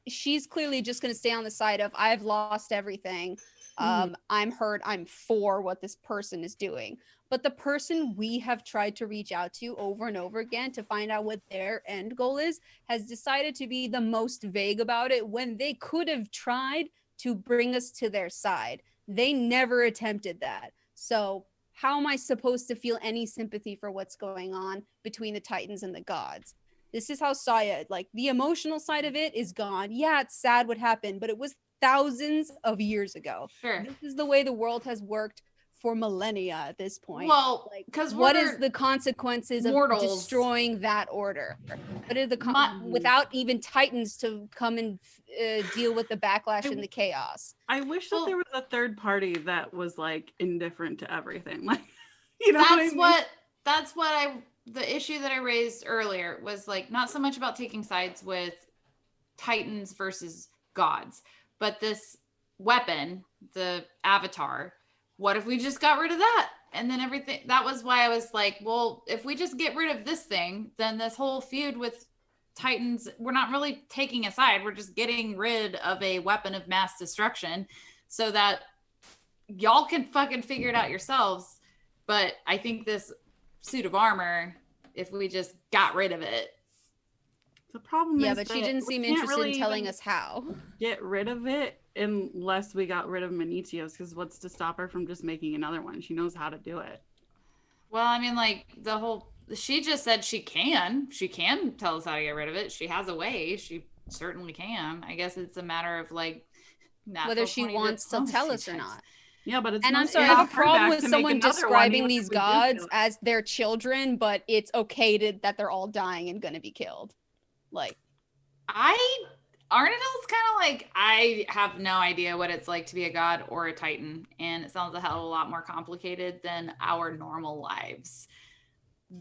she's clearly just going to stay on the side of I've lost everything. I'm hurt. I'm for what this person is doing. But the person we have tried to reach out to over and over again to find out what their end goal is has decided to be the most vague about it when they could have tried to bring us to their side. They never attempted that. So how am I supposed to feel any sympathy for what's going on between the Titans and the gods? This is how Saya, like the emotional side of it is gone. Yeah, it's sad what happened, but it was thousands of years ago. Sure. This is the way the world has worked for millennia at this point. Well, like, because what is the consequences mortals. of destroying that order? What are the without even Titans to come and deal with the backlash and the chaos? I wish that there was a third party that was like indifferent to everything. Like, you know, that's what the issue that I raised earlier was like not so much about taking sides with Titans versus gods, but this weapon, the avatar. What if we just got rid of that? And then everything, that was why I was like, well, if we just get rid of this thing, then this whole feud with Titans, we're not really taking a side. We're just getting rid of a weapon of mass destruction so that y'all can fucking figure it out yourselves. But I think this suit of armor, if we just got rid of it. The problem is but she didn't seem interested in telling us how. Get rid of it unless we got rid of Menoetius, because what's to stop her from just making another one? She knows how to do it. Well, I mean, like she just said she can tell us how to get rid of it. She has a way. She certainly can. I guess it's a matter of like whether she wants to tell us or not. Yeah, but I'm sorry, I have a problem with someone describing these gods as their children, but it's okay that they're all dying and gonna be killed. Like, Arnadal's kind of like, I have no idea what it's like to be a god or a Titan, and it sounds a hell of a lot more complicated than our normal lives.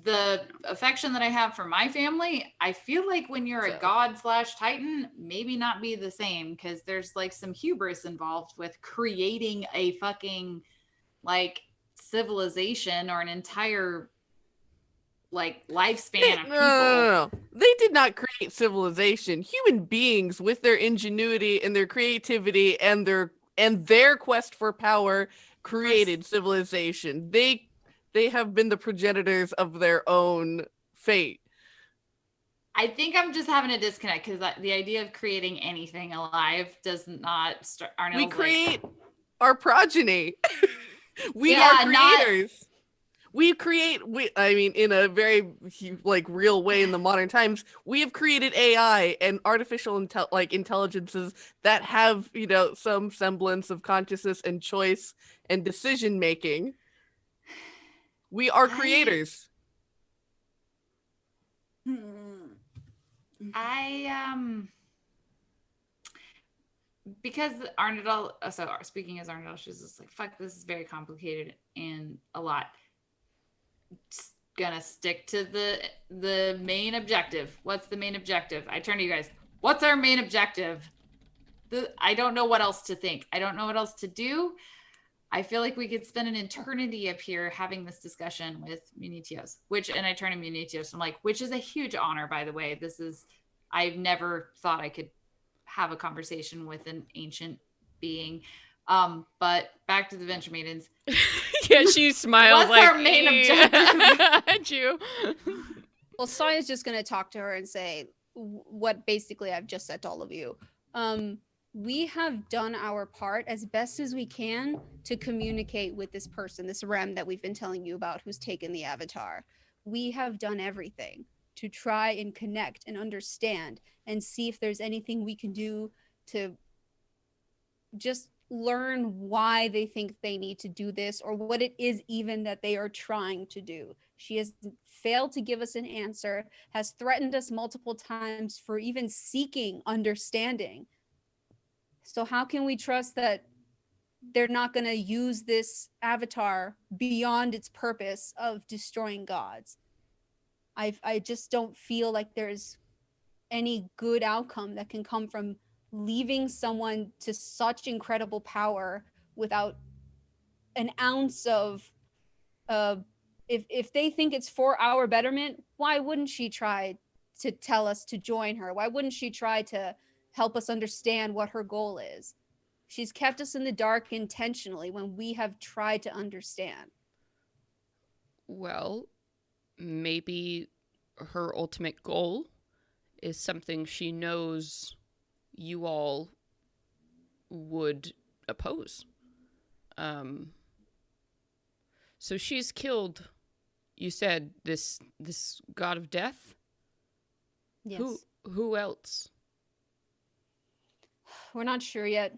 The affection that I have for my family, I feel like when you're a god / Titan, maybe not be the same, because there's like some hubris involved with creating a fucking like civilization or an entire like lifespan of people. No. They did not create civilization. Human beings with their ingenuity and their creativity and their quest for power created civilization. They have been the progenitors of their own fate. I think I'm just having a disconnect because the idea of creating anything alive does not start. We create our progeny. We are creators. In a very like real way in the modern times, we have created AI and artificial intelligences that have, some semblance of consciousness and choice and decision making. We are creators. Because Arnadal, so speaking as Arnadal, she's just like, fuck, this is very complicated and a lot. Just gonna stick to the main objective. What's the main objective? I turn to you guys. What's our main objective? I don't know what else to think. I don't know what else to do. I feel like we could spend an eternity up here having this discussion with Menoetius, and I turn to Menoetius. I'm like, which is a huge honor, by the way. I've never thought I could have a conversation with an ancient being. But back to the Venture Maidens. Yeah, she smiles. What's our main objective? At you. Well, Saya's just going to talk to her and say what basically I've just said to all of you. We have done our part as best as we can to communicate with this person, this Rem that we've been telling you about, who's taken the avatar. We have done everything to try and connect and understand and see if there's anything we can do to just learn why they think they need to do this, or what it is even that they are trying to do. She has failed to give us an answer, has threatened us multiple times for even seeking understanding. So how can we trust that they're not going to use this avatar beyond its purpose of destroying gods? I just don't feel like there's any good outcome that can come from leaving someone to such incredible power without an ounce of if they think it's for our betterment, why wouldn't she try to tell us to join her? Why wouldn't she try to help us understand what her goal is? She's kept us in the dark intentionally when we have tried to understand. Well, maybe her ultimate goal is something she knows you all would oppose. So she's killed, you said, this god of death? Yes. Who else? We're not sure yet.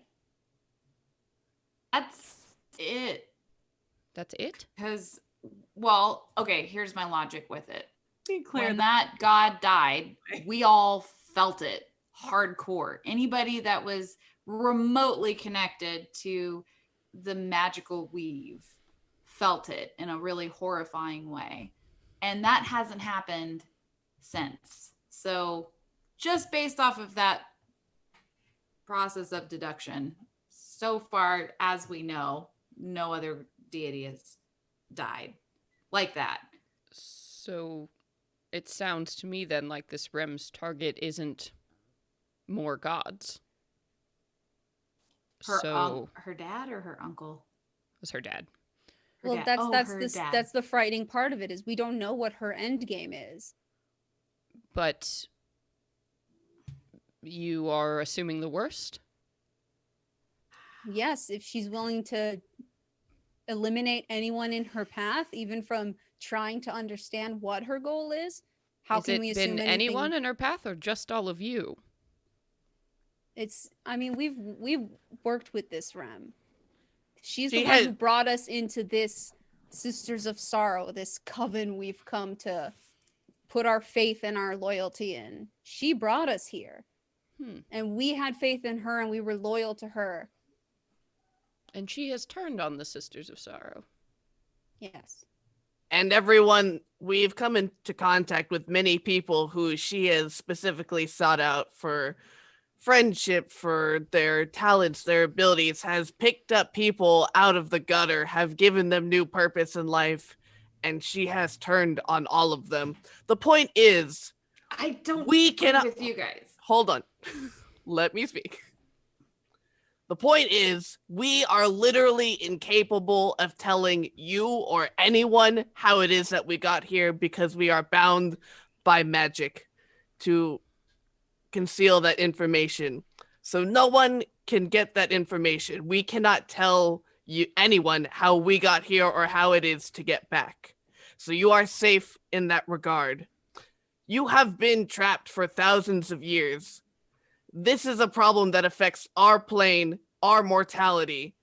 That's it. That's it? Because, well, okay, here's my logic with it. Be clear When that god died, we all felt it hardcore. Anybody that was remotely connected to the magical weave felt it in a really horrifying way. And that hasn't happened since. So just based off of that process of deduction, so far as we know, no other deity has died like that. So it sounds to me then like this Rem's target isn't more gods. Her dad or her uncle? It was her dad. Her Well, dad. that's the frightening part of it, is we don't know what her end game is. But you are assuming the worst? Yes, if she's willing to eliminate anyone in her path, even from trying to understand what her goal is, how can we assume been anything? anyone in her path or just all of you? We've worked with this Rem. She's the one who brought us into this Sisters of Sorrow, this coven we've come to put our faith and our loyalty in. She brought us here. And we had faith in her and we were loyal to her. And she has turned on the Sisters of Sorrow. Yes. And everyone, we've come into contact with many people who she has specifically sought out for friendship, for their talents, their abilities, has picked up people out of the gutter, have given them new purpose in life, and she has turned on all of them. The point is, I don't we agree cannot with you guys. Hold on. Let me speak. The point is, we are literally incapable of telling you or anyone how it is that we got here because we are bound by magic to conceal that information. So no one can get that information. We cannot tell anyone how we got here or how it is to get back. So you are safe in that regard. You have been trapped for thousands of years. This is a problem that affects our plane, our mortality.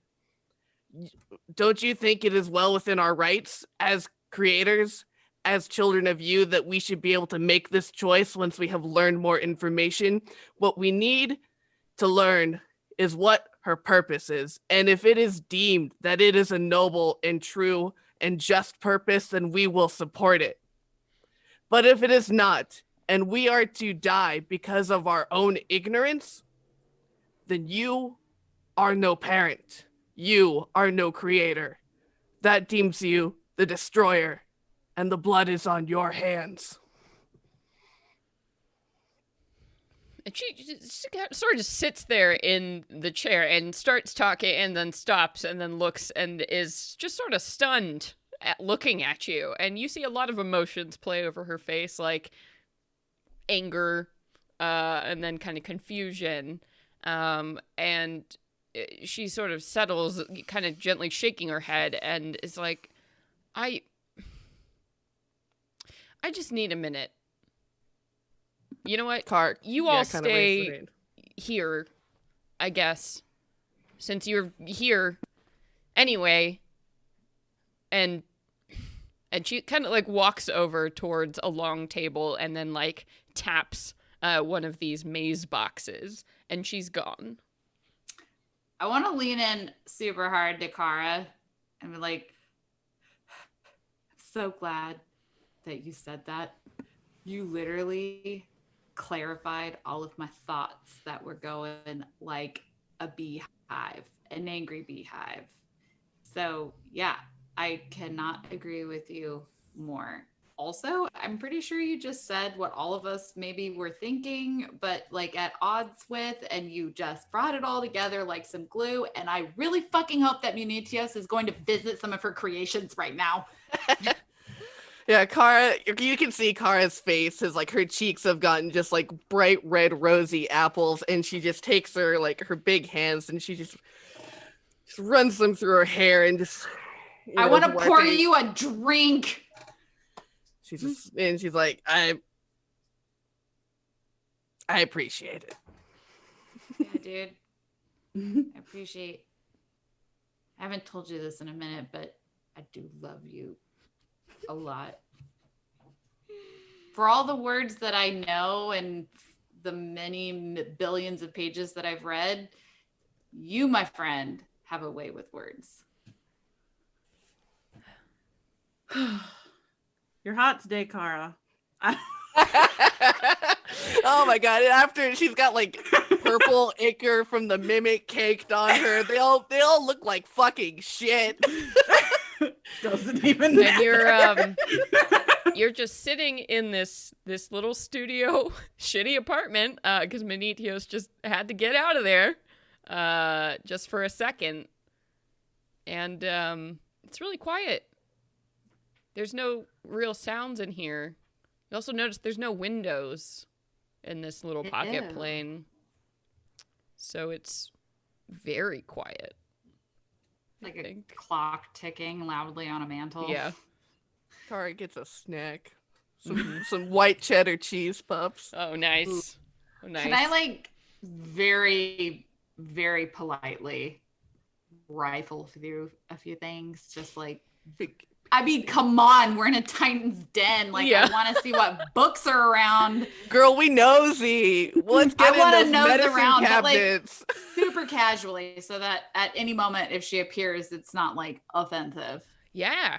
Don't you think it is well within our rights as creators, as children of you, that we should be able to make this choice once we have learned more information? What we need to learn is what her purpose is. And if it is deemed that it is a noble and true and just purpose, then we will support it. But if it is not, and we are to die because of our own ignorance, then you are no parent. You are no creator. That deems you the destroyer, and the blood is on your hands. And she just sort of just sits there in the chair and starts talking and then stops and then looks and is just sort of stunned at looking at you. And you see a lot of emotions play over her face, like anger, and then kind of confusion. And she sort of settles, kind of gently shaking her head, and is like, I just need a minute. You know what? Cart. You all kinda raise the stay hand. here, I guess, since you're here anyway. And she kind of like walks over towards a long table and then like taps one of these maze boxes, and she's gone. I want to lean in super hard to Kara and be like, I'm so glad that you said that. You literally clarified all of my thoughts that were going like a beehive, an angry beehive. So yeah, I cannot agree with you more. Also, I'm pretty sure you just said what all of us maybe were thinking, but like at odds with, and you just brought it all together like some glue. And I really fucking hope that Menoetius is going to visit some of her creations right now. Yeah, Kara, you can see Kara's face is like her cheeks have gotten just like bright red rosy apples, and she just takes her like her big hands and she just runs them through her hair and just I want to is pour wiping. you a drink. She's like, I appreciate it. Yeah, dude. I appreciate. I haven't told you this in a minute, but I do love you a lot. For all the words that I know and the many billions of pages that I've read, you, my friend, have a way with words. You're hot today, Kara. Oh my god! And after she's got like purple ichor from the mimic caked on her, they all look like fucking shit. Doesn't even And you're just sitting in this little studio shitty apartment because Menoetius just had to get out of there just for a second, and it's really quiet. There's no real sounds in here. You also notice there's no windows in this little pocket Ew. plane, so it's very quiet. Like I a think. clock ticking loudly on a mantle. Yeah. Kara gets a snack, some white cheddar cheese puffs. Oh, nice. Oh, nice. Can I like very, very politely rifle through a few things? Just like, I mean, come on, we're in a Titan's den. Like, Yeah. I want to see what books are around. Girl, we nosy. Let's get in wanna those nose medicine around, but, like, cabinets. Super casually, so that at any moment, if she appears, it's not like offensive. Yeah.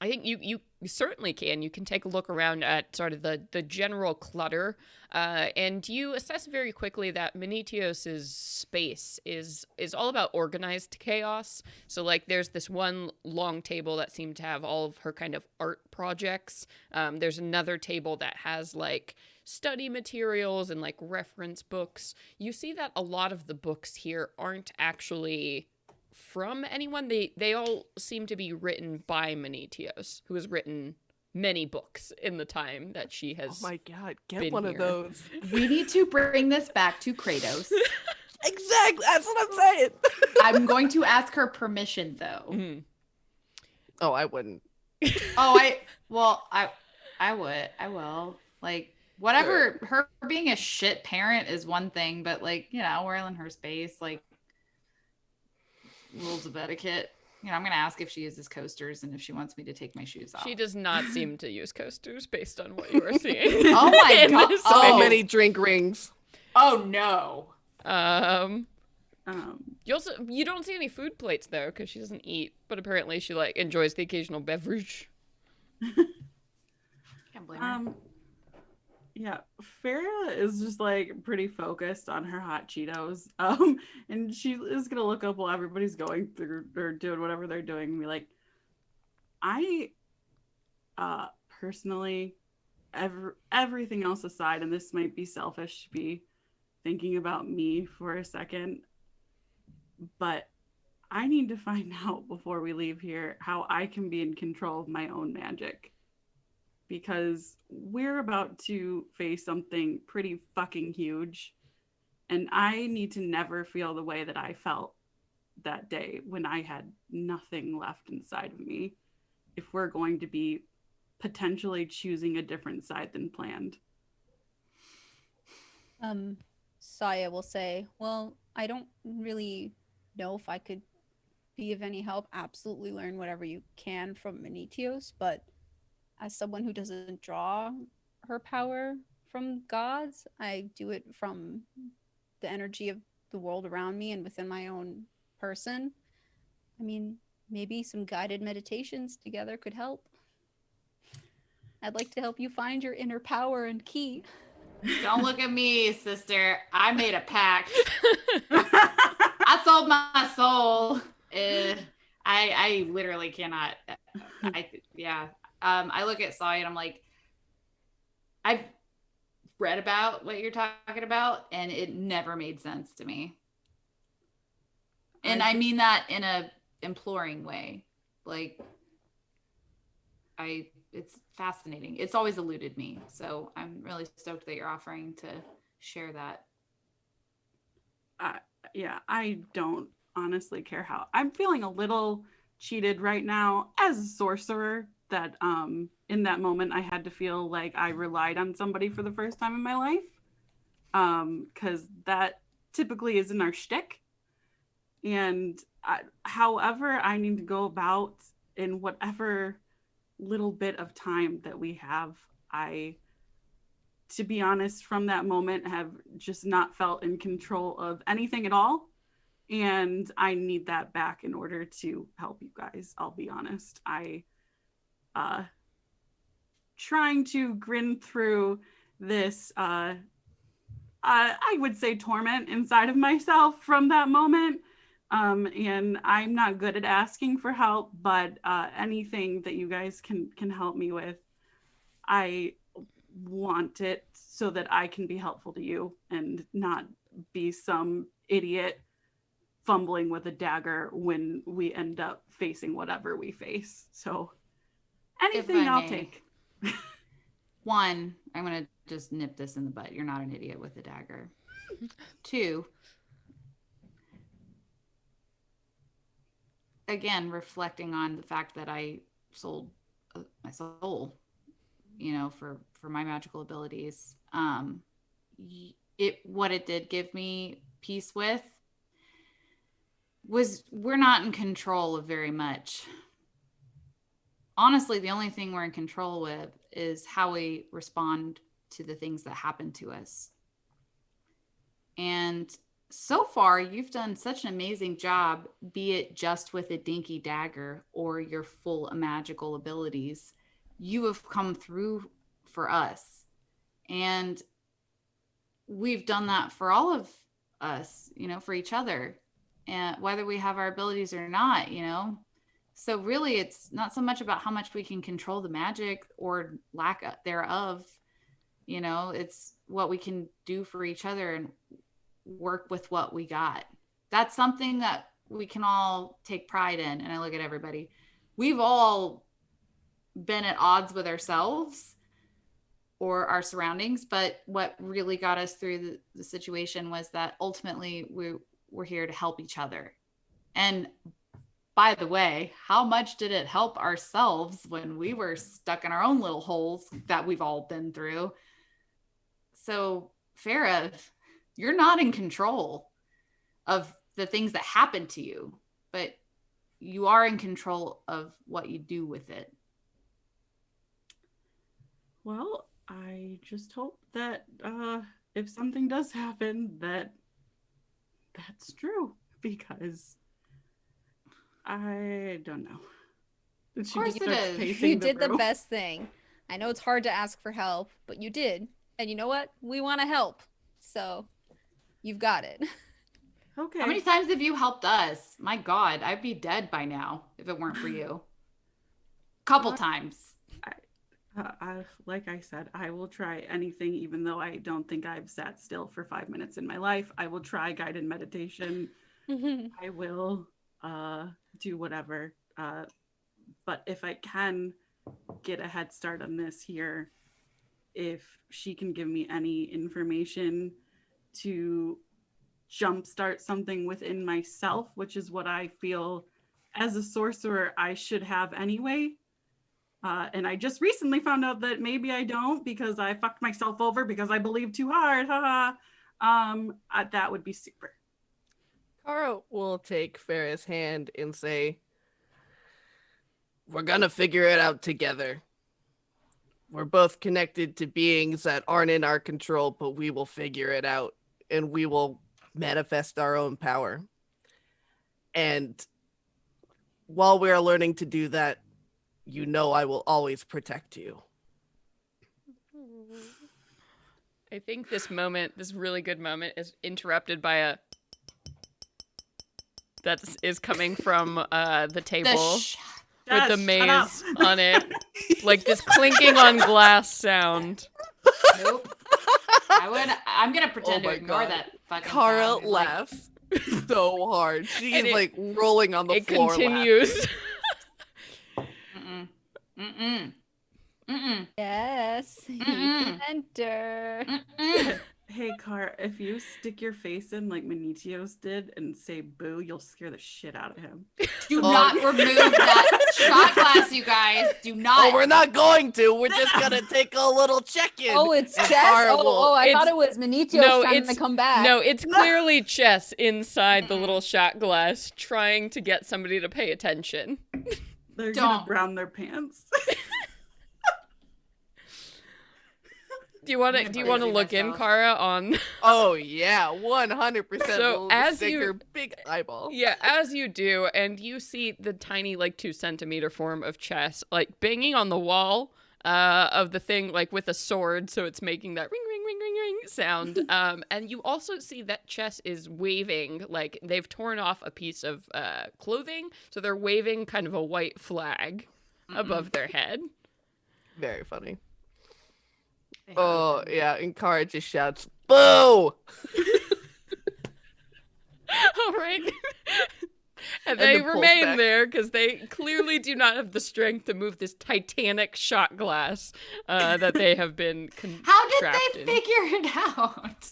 I think you certainly can. You can take a look around at sort of the general clutter, and you assess very quickly that Menoetius's space is all about organized chaos. So like there's this one long table that seemed to have all of her kind of art projects. There's another table that has like study materials and like reference books. You see that a lot of the books here aren't actually from anyone. They all seem to be written by Menoetius, who has written many books in the time that she has. Oh my god, get been one here. of those. We need to bring this back to Kratos. Exactly, that's what I'm saying. I'm going to ask her permission, though. Mhm. Oh, I wouldn't. Oh, I will. Like, whatever, her being a shit parent is one thing, but like, we're in her space, like, rules of etiquette. I'm gonna ask if she uses coasters and if she wants me to take my shoes off. She does not seem to use coasters based on what you are seeing. Oh my in god! this So Oh. many drink rings. Oh no! You don't see any food plates though, because she doesn't eat. But apparently she like enjoys the occasional beverage. Can't blame her. Yeah, Farah is just like pretty focused on her hot Cheetos. And she is gonna look up while everybody's going through or doing whatever they're doing and be like, I personally, everything else aside, and this might be selfish to be thinking about me for a second, but I need to find out before we leave here how I can be in control of my own magic. Because we're about to face something pretty fucking huge. And I need to never feel the way that I felt that day when I had nothing left inside of me if we're going to be potentially choosing a different side than planned. Saya will say, well, I don't really know if I could be of any help. Absolutely learn whatever you can from Menoetius, but as someone who doesn't draw her power from gods, I do it from the energy of the world around me and within my own person. I mean, maybe some guided meditations together could help. I'd like to help you find your inner power and key. Don't look at me, sister. I made a pact. I sold my soul. I literally cannot. I look at Saya and I'm like, I've read about what you're talking about, and it never made sense to me. And I mean that in a imploring way. Like, it's fascinating. It's always eluded me. So I'm really stoked that you're offering to share that. Yeah, I don't honestly care how. I'm feeling a little cheated right now as a sorcerer that in that moment I had to feel like I relied on somebody for the first time in my life. Because that typically isn't our shtick. And however I need to go about in whatever little bit of time that we have, I, to be honest, from that moment have just not felt in control of anything at all. And I need that back in order to help you guys. I'll be honest. Trying to grin through this I would say torment inside of myself from that moment. And I'm not good at asking for help, but anything that you guys can help me with, I want it so that I can be helpful to you and not be some idiot fumbling with a dagger when we end up facing whatever we face. So anything I'll take. One, I'm going to just nip this in the butt. You're not an idiot with a dagger. Two, again, reflecting on the fact that I sold my soul, for my magical abilities. What it did give me peace with was we're not in control of very much. Honestly, the only thing we're in control with is how we respond to the things that happen to us. And so far, you've done such an amazing job, be it just with a dinky dagger or your full magical abilities. You have come through for us. And we've done that for all of us, for each other. And whether we have our abilities or not, So really, it's not so much about how much we can control the magic or lack thereof. It's what we can do for each other and work with what we got. That's something that we can all take pride in. And I look at everybody. We've all been at odds with ourselves or our surroundings, but what really got us through the situation was that ultimately we're here to help each other. And by the way, how much did it help ourselves when we were stuck in our own little holes that we've all been through? So, Farah, you're not in control of the things that happen to you, but you are in control of what you do with it. Well, I just hope that if something does happen, that's true, because I don't know. Of course it is. You did the best thing. I know it's hard to ask for help, but you did. And you know what? We want to help. So you've got it. Okay. How many times have you helped us? My God, I'd be dead by now if it weren't for you. Couple times. Like I said, I will try anything, even though I don't think I've sat still for 5 minutes in my life. I will try guided meditation. I will do whatever. But if I can get a head start on this here, if she can give me any information to jumpstart something within myself, which is what I feel as a sorcerer I should have anyway. And I just recently found out that maybe I don't, because I fucked myself over because I believed too hard. That would be super. Kara will take Farah's hand and say, we're gonna figure it out together. We're both connected to beings that aren't in our control, but we will figure it out and we will manifest our own power. And while we are learning to do that, you know I will always protect you. I think this really good moment, is interrupted by a that is coming from the table with the maze on it. Like this clinking on glass sound. Nope. I'm gonna pretend to ignore that fucking Kara sound. laughs so hard. She's And like rolling on the It floor. continues. Yes, you can enter. Hey, Car, if you stick your face in like Menoetius did and say boo, you'll scare the shit out of him. Do not remove that shot glass, you guys. Do not. Oh, we're not going to. We're just gonna take a little check-in. Oh, it's And Chess? Kara will- Oh, I thought It's- it was Menoetius trying to come back. No, it's clearly Chess inside the little shot glass trying to get somebody to pay attention. They're Don't. gonna brown their pants. Do you want to look in, Kara, on? Oh yeah, 100%. So We'll as stick you- her big eyeball. Yeah, as you do, and you see the tiny, like 2-centimeter form of Chess, like banging on the wall of the thing, like with a sword, so it's making that ring, ring, ring, ring, ring sound. And you also see that Chess is waving, like they've torn off a piece of clothing, so they're waving kind of a white flag above their head. Very funny. Oh yeah, and Kara just shouts, "Boo!" All right. And And they then pulls remain back. there because they clearly do not have the strength to move this titanic shot glass that they have been How did trapped they in. figure it out?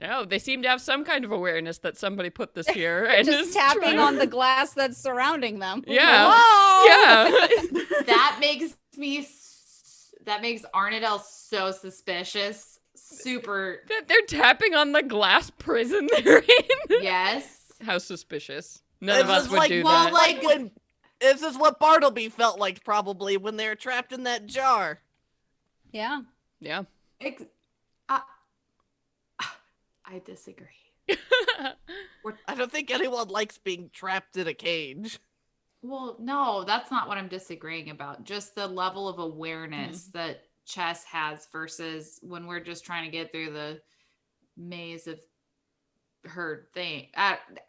No, they seem to have some kind of awareness that somebody put this here and Just is tapping trying- on the glass that's surrounding them. Yeah. Whoa! Yeah. That makes Arnadell so suspicious. Super. That they're tapping on the glass prison they're in. Yes. How suspicious. None of This us is would like, do well, that. like when this is what Bartleby felt like probably when they were trapped in that jar. Yeah. Yeah. I disagree. I don't think anyone likes being trapped in a cage. Well, no, that's not what I'm disagreeing about. Just the level of awareness that Chess has versus when we're just trying to get through the maze of her thing.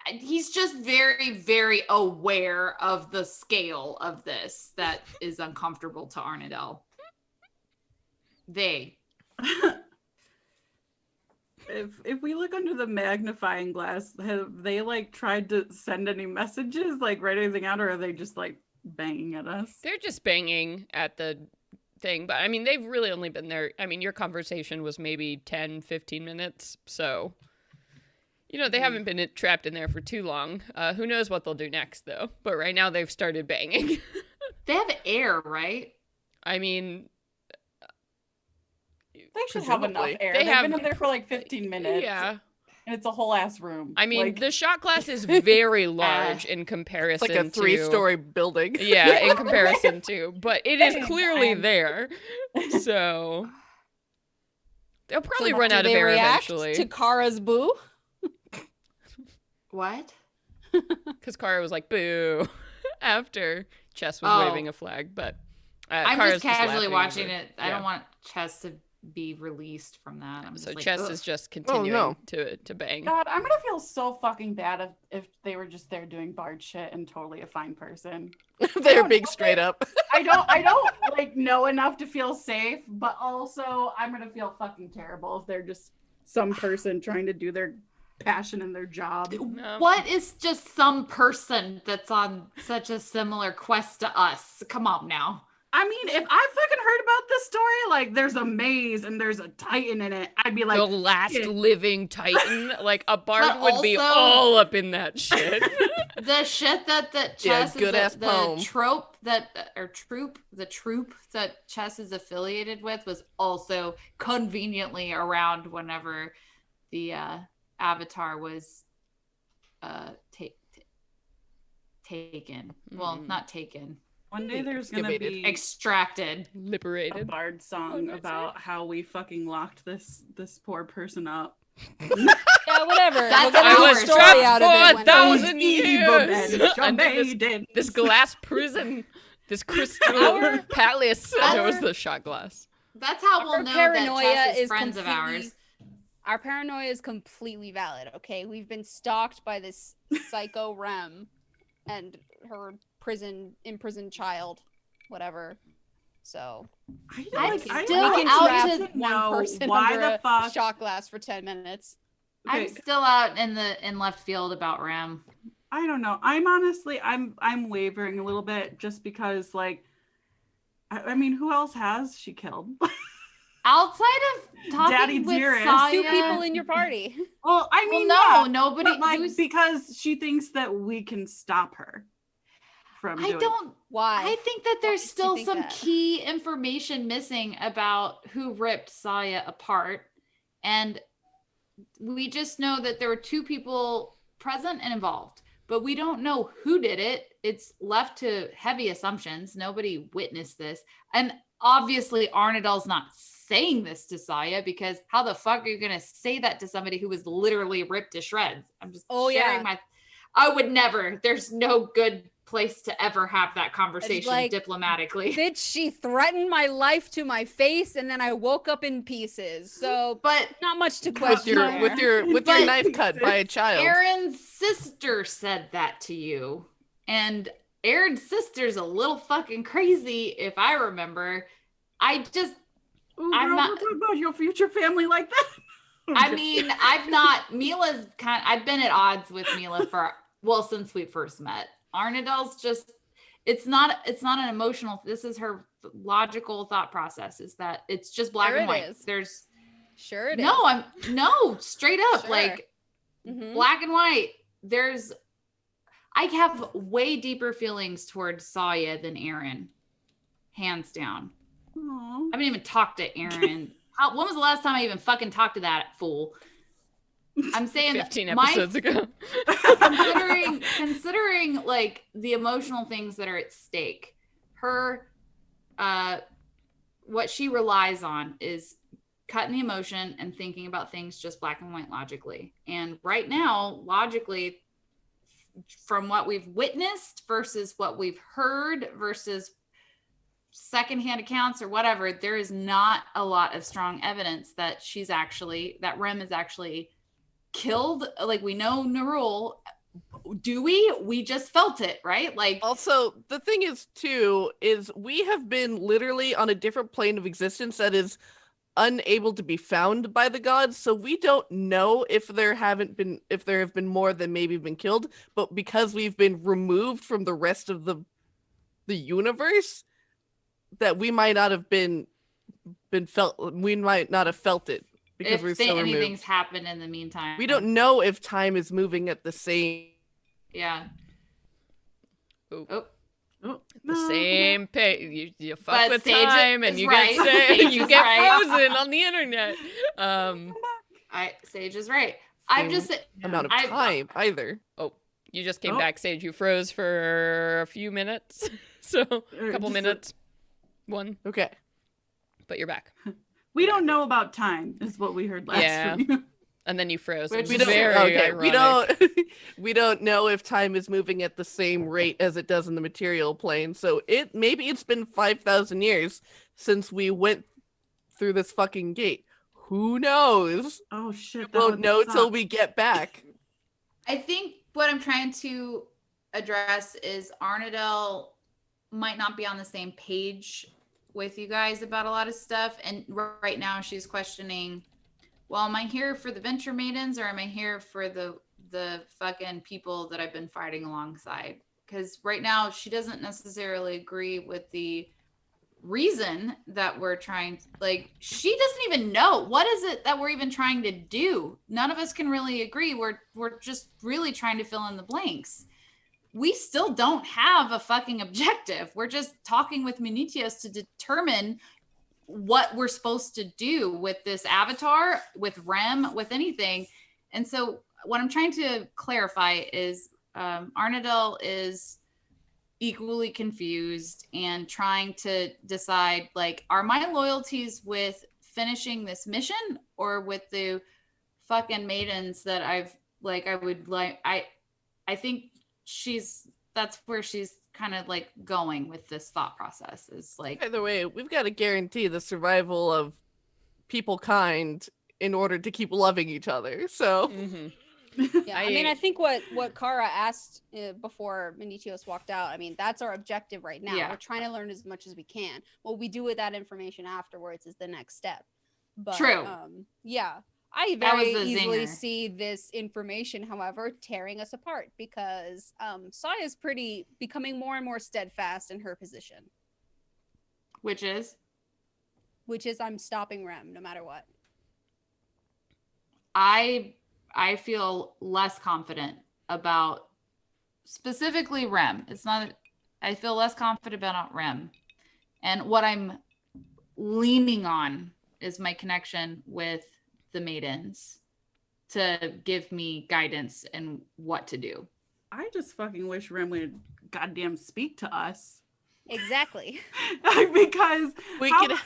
He's just very, very aware of the scale of this that is uncomfortable to Arnadell. If we look under the magnifying glass, have they like tried to send any messages, like write anything out, or are they just like banging at us? They're just banging at the thing, but I mean, they've really only been there. I mean, your conversation was maybe 10, 15 minutes, so you know, they haven't been trapped in there for too long. Who knows what they'll do next, though? But right now, they've started banging. They have air, right? I mean, They should have enough Presumably. air. They They've have- been in there for like 15 minutes. yeah. And it's a whole ass room. I mean, Like, the shot glass is very large in It's comparison like a to 3-story building. Yeah, in comparison to, but it is Hey, clearly man. there. So they'll probably So run do out of they air react eventually. to Kara's boo? What? Because Kara was like, boo, after Chess was Oh. waving a flag. But I'm Kara's just casually laughing, watching but- it. I yeah. don't want Chess to be released from that. I'm So just like, Chess ugh. is just continuing to bang. God, I'm gonna feel so fucking bad if they were just there doing bard shit and totally a fine person. They're being straight up. I don't like know enough to feel safe, but also I'm gonna feel fucking terrible if they're just some person trying to do their passion in their job. No. What is just some person that's on such a similar quest to us? Come on now. I mean, if I fucking heard about this story, like there's a maze and there's a titan in it, I'd be like, The last shit. living titan, like a bard But would be also- all up in that shit. The shit that Yeah, Chess good-ass is poem. the troop that Chess is affiliated with was also conveniently around whenever the Avatar was taken. Well, not taken. One day there's gonna Excavated. be Extracted. a Liberated. bard song about how we fucking locked this poor person up. Yeah, whatever. That's We'll get I a was story trapped out of for it a when thousand Evil years. men, Under this, maidens. this glass prison, this crystal Our- palace. There was our- the shot glass. That's how Our we'll know paranoia that Chess is is friends of completely- ours. Our paranoia is completely valid, okay? We've been stalked by this psycho Rem and her imprisoned child, whatever. So I I'm don't, still I we can out trap to one know person why under the a fuck. shot glass for 10 minutes. I'm Okay, still out in left field about Ram. I don't know. I'm honestly, I'm wavering a little bit just because, like, I mean, who else has she killed? Outside of talking Daddy with Dearest. Saya, 2 people in your party. Well, I well, mean, no, yeah, nobody. but, like, who's- because she thinks that we can stop her from I doing. don't. Why? I think that there's makes you still think some that? key information missing about who ripped Saya apart, and we just know that there were 2 people present and involved, but we don't know who did it. It's left to heavy assumptions. Nobody witnessed this, and obviously Arnadell's not saying this to Saya, because how the fuck are you gonna say that to somebody who was literally ripped to shreds? I'm just sharing my. I would never. There's no good place to ever have that conversation like, diplomatically. Bitch, she threatened my life to my face and then I woke up in pieces. So But not much to With question there. with your But- knife cut by a child. Aaron's sister said that to you, and Aaron's sister's a little fucking crazy, if I remember. I just, Ooh, I'm girl, not- don't talk about your future family like that. I mean, I've been at odds with Mila since we first met. Arnadell's just, it's not an emotional, this is her logical thought process, is that it's just black Sure and it white. is. There's Sure it is. no, straight up, Sure. like Mhm. black and white. I have way deeper feelings towards Saya than Aaron, hands down. Aw. I haven't even talked to Aaron. When was the last time I even fucking talked to that fool? I'm saying 15 my episodes ago. considering like the emotional things that are at stake, her what she relies on is cutting the emotion and thinking about things just black and white logically. And right now, logically, from what we've witnessed versus what we've heard versus secondhand accounts or whatever, there is not a lot of strong evidence that that Rem is actually killed. Like, we know Nerul. Do we just felt it, right? Like, Also, the thing is too is we have been literally on a different plane of existence that is unable to be found by the gods, so we don't know if there have been more than maybe been killed, but because we've been removed from the rest of the universe, that we might not have we might not have felt it because we're so anything's removed. happened in the meantime. We don't know if time is moving at the same. Yeah. Ooh. Oh, Oh, The no. same pace. You fuck But with Sage time and is you right. get Sage you is get right. frozen on the internet. Sage is right. I'm just Amount of I- time either. You just came Oh. back, Sage. You froze for a few minutes. So a Or couple just minutes. One, Okay. but you're back. We don't know about time, is what we heard last Yeah. from you. And then you froze. Which It was is very okay, ironic. we don't know if time is moving at the same rate as it does in the material plane. So maybe it's been 5,000 years since we went through this fucking gate. Who knows? Oh shit, We that won't would know till suck. we get back. I think what I'm trying to address is Arnadel might not be on the same page with you guys about a lot of stuff. And right now she's questioning, well, am I here for the Venture Maidens or am I here for the fucking people that I've been fighting alongside? Because right now she doesn't necessarily agree with the reason that we're trying, like, she doesn't even know what is it that we're even trying to do. None of us can really agree. We're just really trying to fill in the blanks. We still don't have a fucking objective. We're just talking with Menoetius to determine what we're supposed to do with this avatar, with Rem, with anything. And so what I'm trying to clarify is Arnadel is equally confused and trying to decide, like, are my loyalties with finishing this mission or with the fucking maidens that I think that's where she's kind of like going with this thought process, is like, Either way, we've got to guarantee the survival of people kind in order to keep loving each other. So Mhm. Yeah, I mean, I think what Kara asked before Menoetius walked out, I mean, that's our objective right now. Yeah. We're trying to learn as much as we can. What we do with that information afterwards is the next step. But, True. Yeah, I That was very the easily zinger. see this information, however, tearing us apart because Saya's becoming more and more steadfast in her position, which is I'm stopping Rem no matter what. I feel less confident about specifically Rem. I feel less confident about Rem. And what I'm leaning on is my connection with the maidens to give me guidance and what to do. I just fucking wish Rem would goddamn speak to us. Exactly. Because we how- could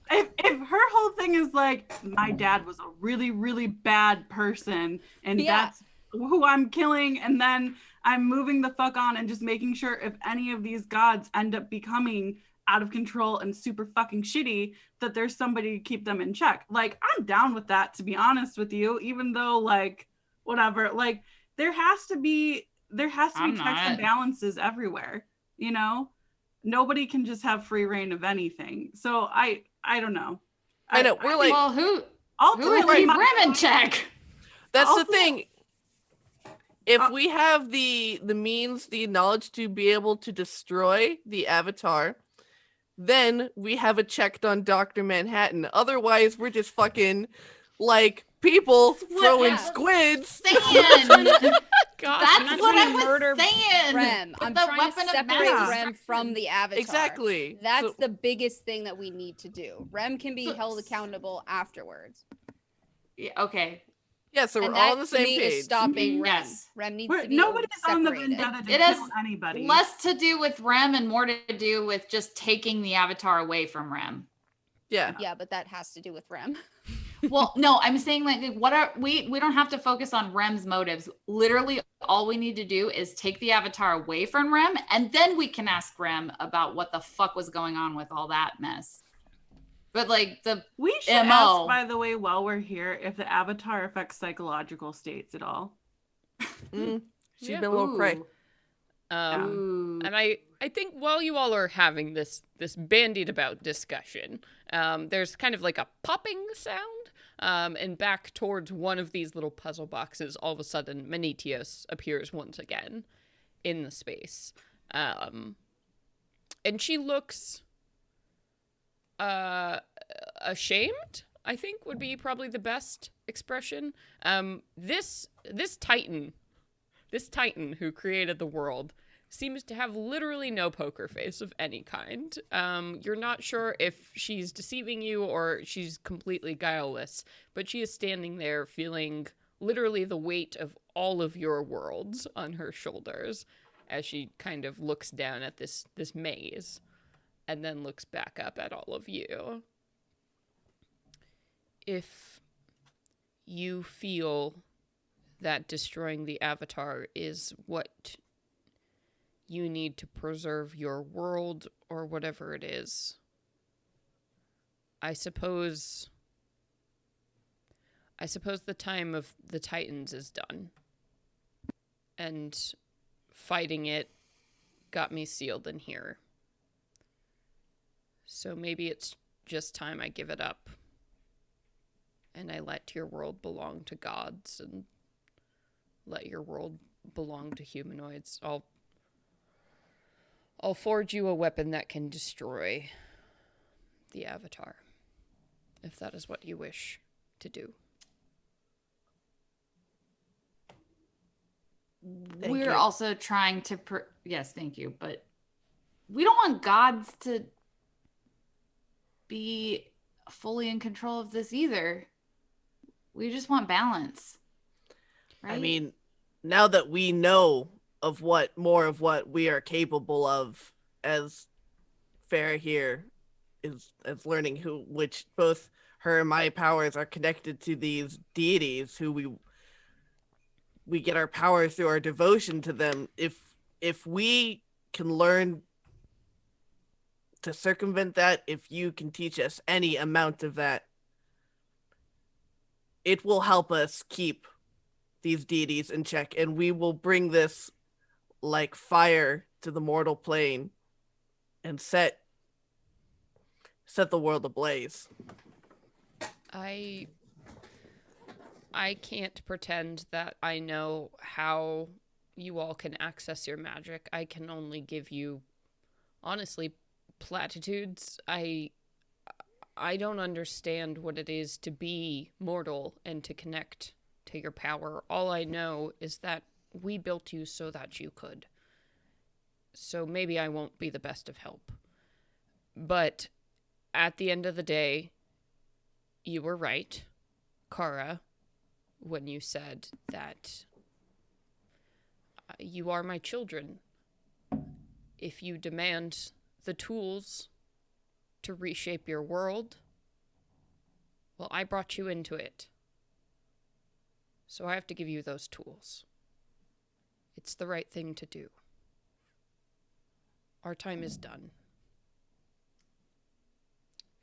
if her whole thing is like, my dad was a really, really bad person and Yeah. that's who I'm killing, and then I'm moving the fuck on and just making sure if any of these gods end up becoming out of control and super fucking shitty, that there's somebody to keep them in check. Like, I'm down with that, to be honest with you, even though, like, whatever, like, there has to be checks and balances everywhere, you know? Nobody can just have free reign of anything. So I don't know. I know, we're like, well, who would ultimately, keep Rem in check? that's also- the thing. If we have the means, the knowledge to be able to destroy the avatar, then we have it checked on Dr. Manhattan. Otherwise, we're just fucking like people throwing yeah. squids. Saying. Gosh, That's not what trying I to was murder saying. Rem. With I'm the trying to weapon of separate mass Rem from destruction. the avatar. Exactly. That's So- the biggest thing that we need to do. Rem can be held accountable afterwards. Yeah, okay. Yeah, so we're And all that, on the to same me, is page. stopping Rem. Yes. Rem needs We're- to be nobody's on the separated. vendetta to It has kill anybody. less to do with Rem and more to do with just taking the avatar away from Rem. Yeah. Yeah, but that has to do with Rem. Well, no, I'm saying, like, what are we don't have to focus on Rem's motives. Literally all we need to do is take the avatar away from Rem, and then we can ask Rem about what the fuck was going on with all that mess. But like We should MO. ask, by the way, while we're here, if the avatar affects psychological states at all. She's Yeah. been a little cray. Ooh. And I think while you all are having this bandied about discussion, there's kind of like a popping sound, and back towards one of these little puzzle boxes, all of a sudden Menoetius appears once again in the space, and she looks ashamed, I think would be probably the best expression. This Titan who created the world seems to have literally no poker face of any kind. You're not sure if she's deceiving you or she's completely guileless, but she is standing there feeling literally the weight of all of your worlds on her shoulders as she kind of looks down at this maze and then looks back up at all of you. If you feel that destroying the Avatar is what you need to preserve your world or whatever it is, I suppose the time of the Titans is done. And fighting it got me sealed in here. So maybe it's just time I give it up. And I let your world belong to gods and let your world belong to humanoids. I'll forge you a weapon that can destroy the Avatar, if that is what you wish to do. We're you. also trying to yes, thank you, but we don't want gods to be fully in control of this either. We just want balance, right? I mean, now that we know of more of what we are capable of, as Farah here is as learning which both her and my powers are connected to these deities who we get our power through our devotion to them. If we can learn to circumvent that, if you can teach us any amount of that, it will help us keep these deities in check, and we will bring this like fire to the mortal plane and set the world ablaze. I can't pretend that I know how you all can access your magic. I can only give you, honestly, platitudes. I don't understand what it is to be mortal and to connect to your power. All I know is that we built you so that you could. So maybe I won't be the best of help. But at the end of the day, you were right, Kara, when you said that you are my children. If you demand the tools to reshape your world, well, I brought you into it. So I have to give you those tools. It's the right thing to do. Our time is done.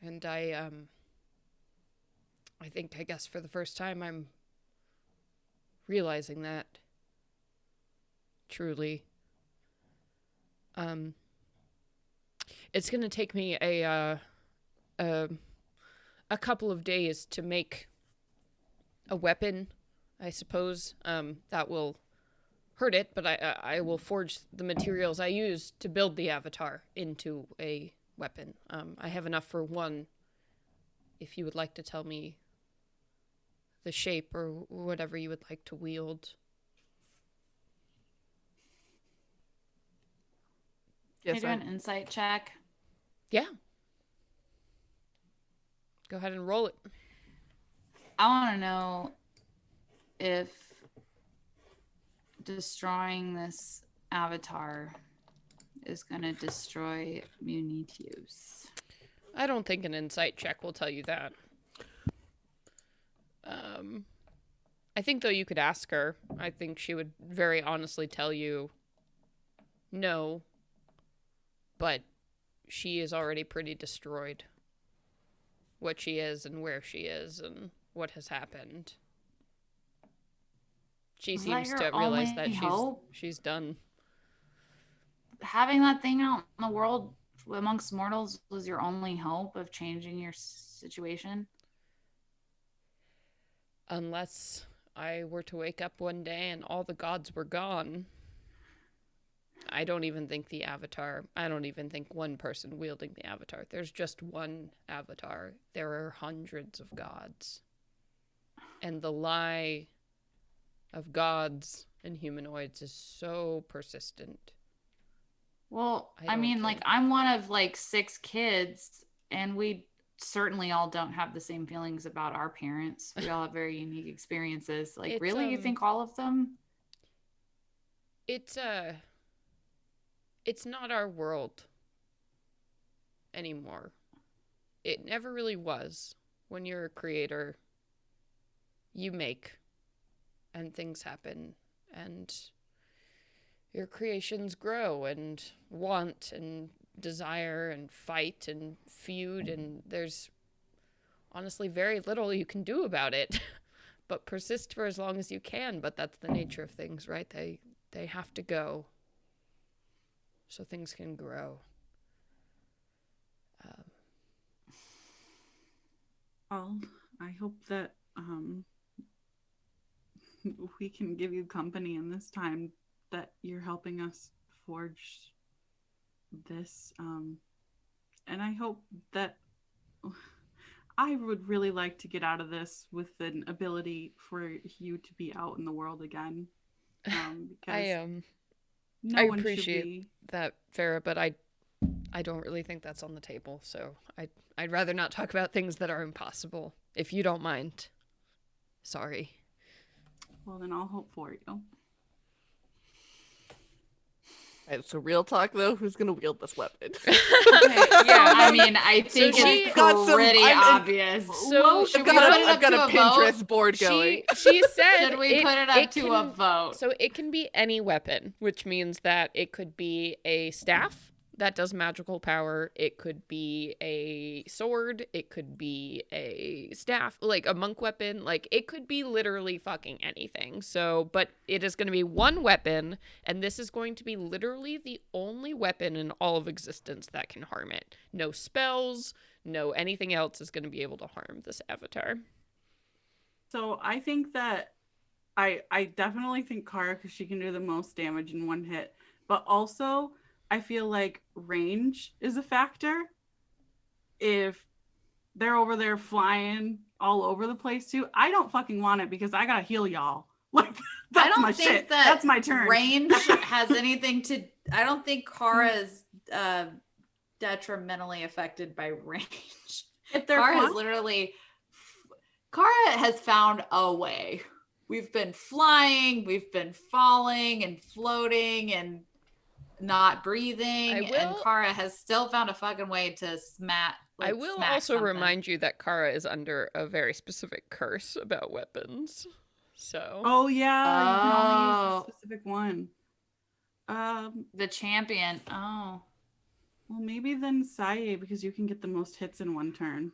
And I guess for the first time I'm realizing that. Truly. It's gonna take me a couple of days to make a weapon, I suppose, that will hurt it, but I will forge the materials I use to build the Avatar into a weapon. I have enough for one, if you would like to tell me the shape or whatever you would like to wield. Can I do an insight check? Yeah. Go ahead and roll it. I want to know if destroying this Avatar is going to destroy Menoetius. I don't think an insight check will tell you that. I think, though, you could ask her. I think she would very honestly tell you no, but she is already pretty destroyed. What she is and where she is and what has happened. She seems to realize that she's done. Having that thing out in the world amongst mortals was your only hope of changing your situation? Unless I were to wake up one day and all the gods were gone. I don't even think one person wielding the Avatar. There's just one Avatar. There are hundreds of gods. And the lie of gods and humanoids is so persistent. Well, I mean, like, I'm one of, like, 6 kids, and we certainly all don't have the same feelings about our parents. We all have very unique experiences. Like, really? You think all of them? It's not our world anymore. It never really was. When you're a creator, you make, and things happen, and your creations grow and want and desire and fight and feud, and there's honestly very little you can do about it. But persist for as long as you can. But that's the nature of things, right? They have to go so things can grow. Well, I hope that we can give you company in this time that you're helping us forge this. And I hope that I would really like to get out of this with an ability for you to be out in the world again. Because no I one appreciate should be... that, Farah, but I don't really think that's on the table. So I'd rather not talk about things that are impossible, if you don't mind. Sorry. Well, then I'll hope for you. Alright, so real talk though, who's gonna wield this weapon? Yeah, I mean, I think she it's got some- pretty obvious. So should I've we got put a, it I've up got to a a Pinterest vote? board going. She said Should we put it up to a can, vote? So it can be any weapon, which means that it could be a staff that does magical power. It could be a sword. It could be a staff, like a monk weapon. Like, it could be literally fucking anything. So, but it is going to be one weapon, and this is going to be literally the only weapon in all of existence that can harm it. No spells, no anything else is going to be able to harm this avatar. So I think that I definitely think Kara, because she can do the most damage in one hit, but also I feel like range is a factor. If they're over there flying all over the place too, I don't fucking want it because I gotta heal y'all. Like, that's I don't my think shit. that That's my turn. range has anything to. I don't think Kara is detrimentally affected by range. If they're Kara has flying- literally. Kara has found a way. We've been flying, we've been falling and floating and not breathing, and Kara has still found a fucking way to smack. Like, I will smack also something. remind you that Kara is under a very specific curse about weapons. So. Oh yeah, you can only use Oh. a specific one. The champion. Oh. Well, maybe then Saye, because you can get the most hits in one turn.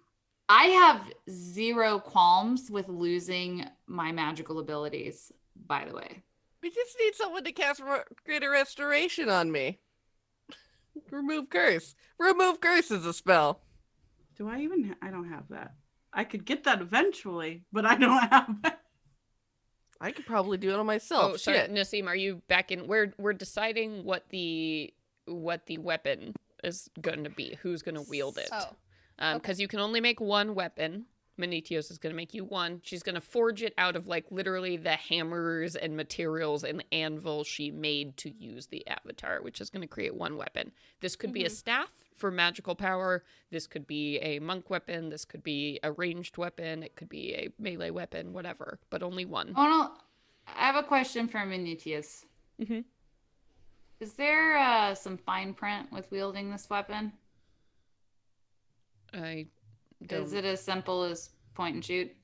I have zero qualms with losing my magical abilities, by the way. We just need someone to cast Greater Restoration on me. Remove curse. Remove curse is a spell. Do I even? I don't have that. I could get that eventually, but I don't have that. I could probably do it on myself. Oh, sorry, Shit. Nassim, are you back in? We're deciding what the weapon is going to be. Who's going to wield it? Oh. Because you can only make one weapon. Menoetius is going to make you one. She's going to forge it out of, like, literally the hammers and materials and anvil she made to use the avatar, which is going to create one weapon. This could be a staff for magical power. This could be a monk weapon. This could be a ranged weapon. It could be a melee weapon, whatever, but only one. Oh, no. I have a question for Menoetius. Mm-hmm. Is there some fine print with wielding this weapon? I don't... Is it as simple as point and shoot?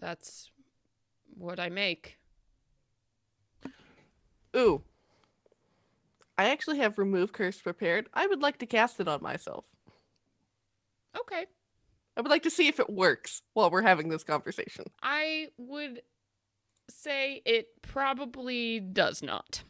That's what I make. Ooh. I actually have Remove Curse prepared. I would like to cast it on myself. Okay. I would like to see if it works while we're having this conversation. I would say it probably does not.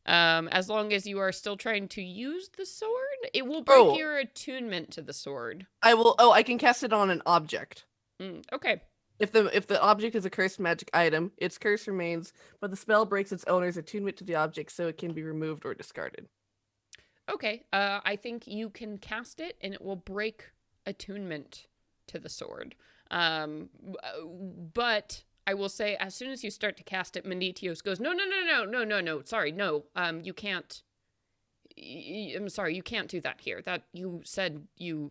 As long as you are still trying to use the sword, it will break your attunement to the sword. I can cast it on an object. Okay. If the object is a cursed magic item, its curse remains, but the spell breaks its owner's attunement to the object, so it can be removed or discarded. Okay. I think you can cast it, and it will break attunement to the sword. But I will say, as soon as you start to cast it, Menoetius goes, no. Sorry, no. You can't. I'm sorry, you can't do that here. That you said you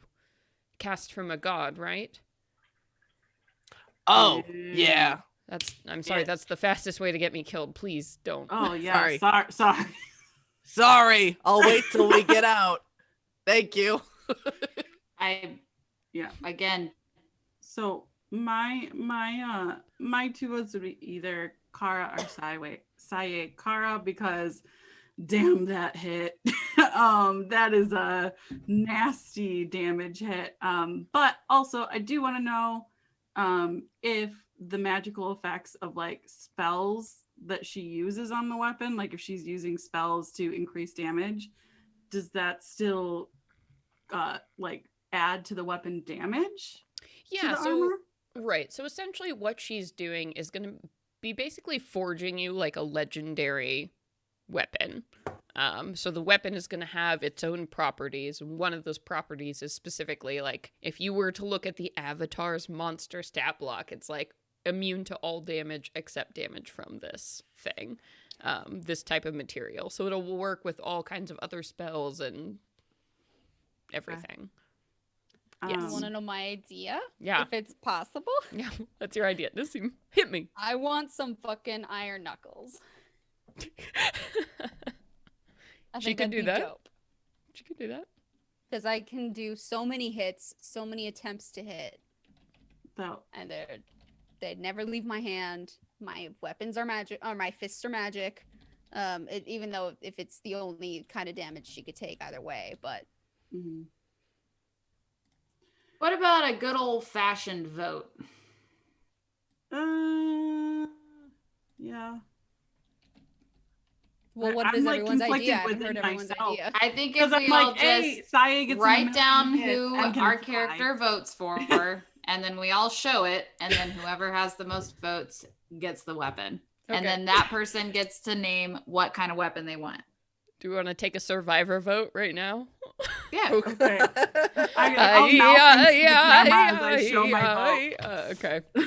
cast from a god, right? Oh, yeah. I'm sorry, that's the fastest way to get me killed. Please don't. Oh yeah, sorry. Sorry, I'll wait till we get out. Thank you. Again. So My two votes would be either Kara or Saye. Kara, because damn, that hit. That is a nasty damage hit. But also I do want to know if the magical effects of like spells that she uses on the weapon, like if she's using spells to increase damage, does that still like add to the weapon damage to Yeah, the so armor? right. So essentially what she's doing is going to be basically forging you like a legendary weapon. So the weapon is going to have its own properties. And one of those properties is specifically like if you were to look at the Avatar's monster stat block, it's like immune to all damage except damage from this thing, this type of material. So it'll work with all kinds of other spells and everything. You Yes. want to know my idea? Yeah. If it's possible? Yeah, that's your idea. This hit me. I want some fucking iron knuckles. I She think can that'd do be that? dope. She could do that. Because I can do so many hits, so many attempts to hit, So and they'd never leave my hand. My weapons are magic, or my fists are magic. Even though if it's the only kind of damage she could take either way, but mhm. What about a good old fashioned vote? Yeah. well, what I'm, is like, everyone's conflicted idea? I haven't within heard everyone's myself. idea. I think Because if I'm we all like, hey, just Saya gets write down hit, who I'm gonna our die. character votes for, and then we all show it, and then whoever has the most votes gets the weapon. Okay. And then that person gets to name what kind of weapon they want. Do we want to take a survivor vote right now? Yeah. Okay. I'll mouth into the camera as I show my vote. Okay. All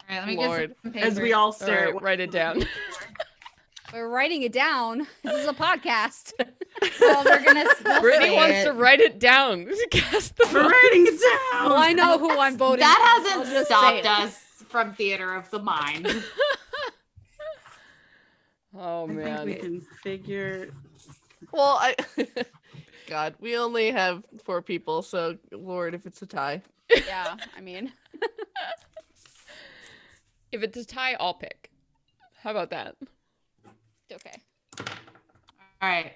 right, let me Lord. get some paper. As we all All stare right, at write it down. We're writing it down. This is a podcast. Well, we're gonna. We'll Brittany say wants it. to write it down. Cast the We're vote. writing it down. Well, I know who I'm voting. That for. I'll hasn't just stopped say it. us from theater of the mind. Oh I think man. we can figure. Well, God, we only have 4 people, so Lord, if it's a tie. Yeah, I mean, If it's a tie, I'll pick. How about that? okay. All right.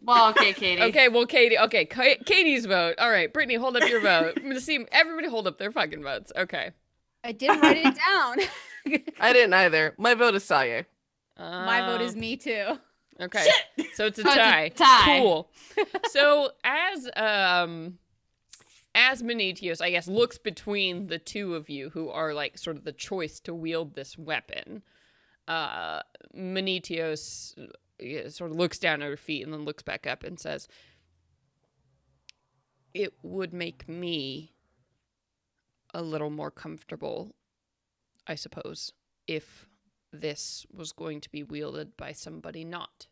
Well, okay, Katie. Okay, well, Katie. Okay, Katie's vote. All right, Brittany, hold up your vote. I'm gonna see everybody hold up their fucking votes. Okay. I didn't write it down. I didn't either. My vote is Saye. My vote is me too. Okay. So it's a So it's a tie. tie. Cool. So as Menoetius, I guess, looks between the two of you who are like sort of the choice to wield this weapon, Menoetius sort of looks down at her feet and then looks back up and says, "It would make me a little more comfortable, I suppose, if this was going to be wielded by somebody not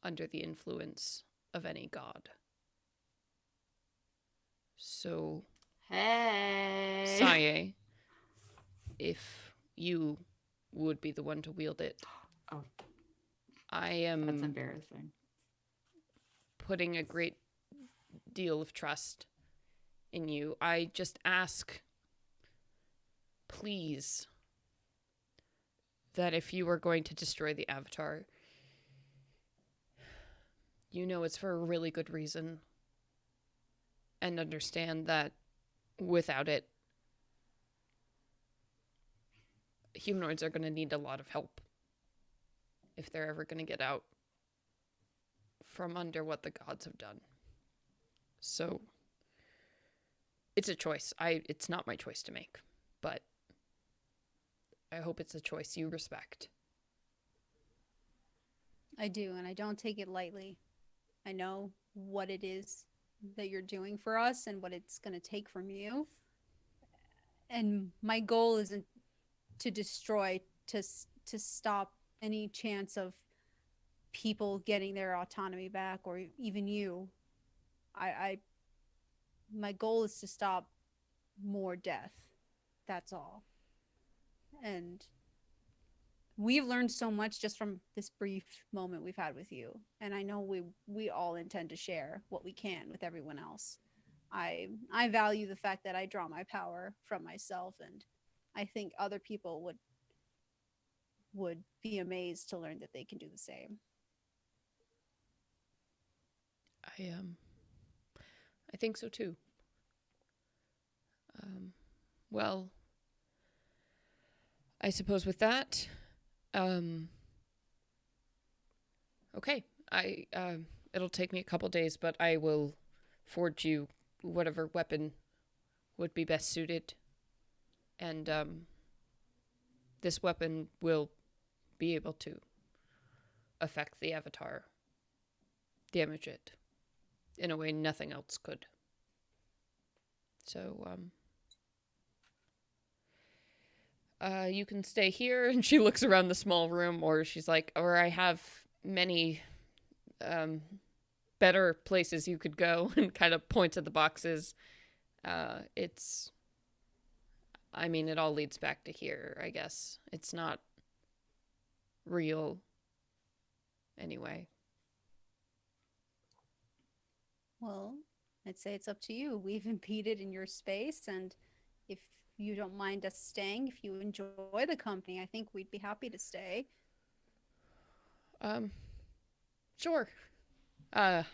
under the influence of any god. So, Hey. Saye, if you would be the one to wield it, Oh. I That's am embarrassing. putting a great deal of trust in you. I just ask, please, that if you are going to destroy the Avatar, you know it's for a really good reason. And understand that without it, humanoids are going to need a lot of help if they're ever going to get out from under what the gods have done. So, it's a choice. It's not my choice to make, but I hope it's a choice you respect. I do, and I don't take it lightly. I know what it is that you're doing for us and what it's going to take from you. And my goal isn't to destroy, to stop any chance of people getting their autonomy back, or even you. My goal is to stop more death. That's all. And we've learned so much just from this brief moment we've had with you. And I know we all intend to share what we can with everyone else. I value the fact that I draw my power from myself, and I think other people would be amazed to learn that they can do the same. I think so too. Well, I suppose with that, okay. It'll take me a couple days, but I will forge you whatever weapon would be best suited, and this weapon will be able to affect the avatar, damage it in a way nothing else could. So, you can stay here. And she looks around the small room, or she's like, or I have many better places you could go, and kind of points at the boxes. It all leads back to here, I guess. It's not real anyway. Well, I'd say it's up to you. We've impeded in your space, and if you don't mind us staying, if you enjoy the company, I think we'd be happy to stay. Sure. I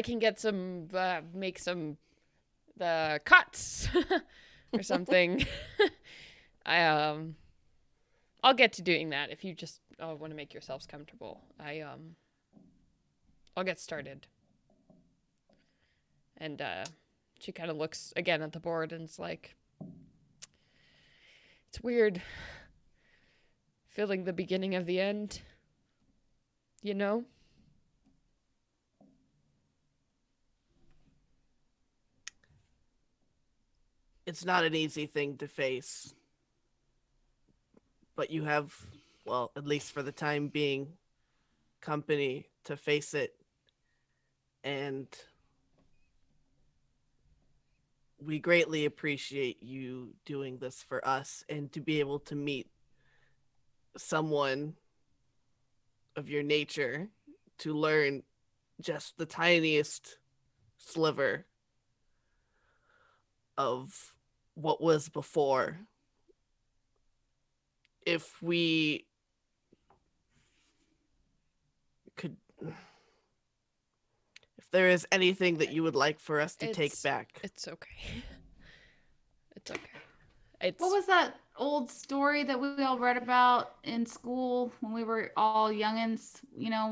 can get some, make some, cuts or something. I'll get to doing that if you just want to make yourselves comfortable. I'll get started. And she kind of looks again at the board and it's like, it's weird feeling the beginning of the end, you know? It's not an easy thing to face, but you have, well, at least for the time being, company to face it. And we greatly appreciate you doing this for us, and to be able to meet someone of your nature to learn just the tiniest sliver of what was before. If we could, if there is anything that you would like for us to take back. It's okay. It's okay. What was that old story that we all read about in school when we were all youngins,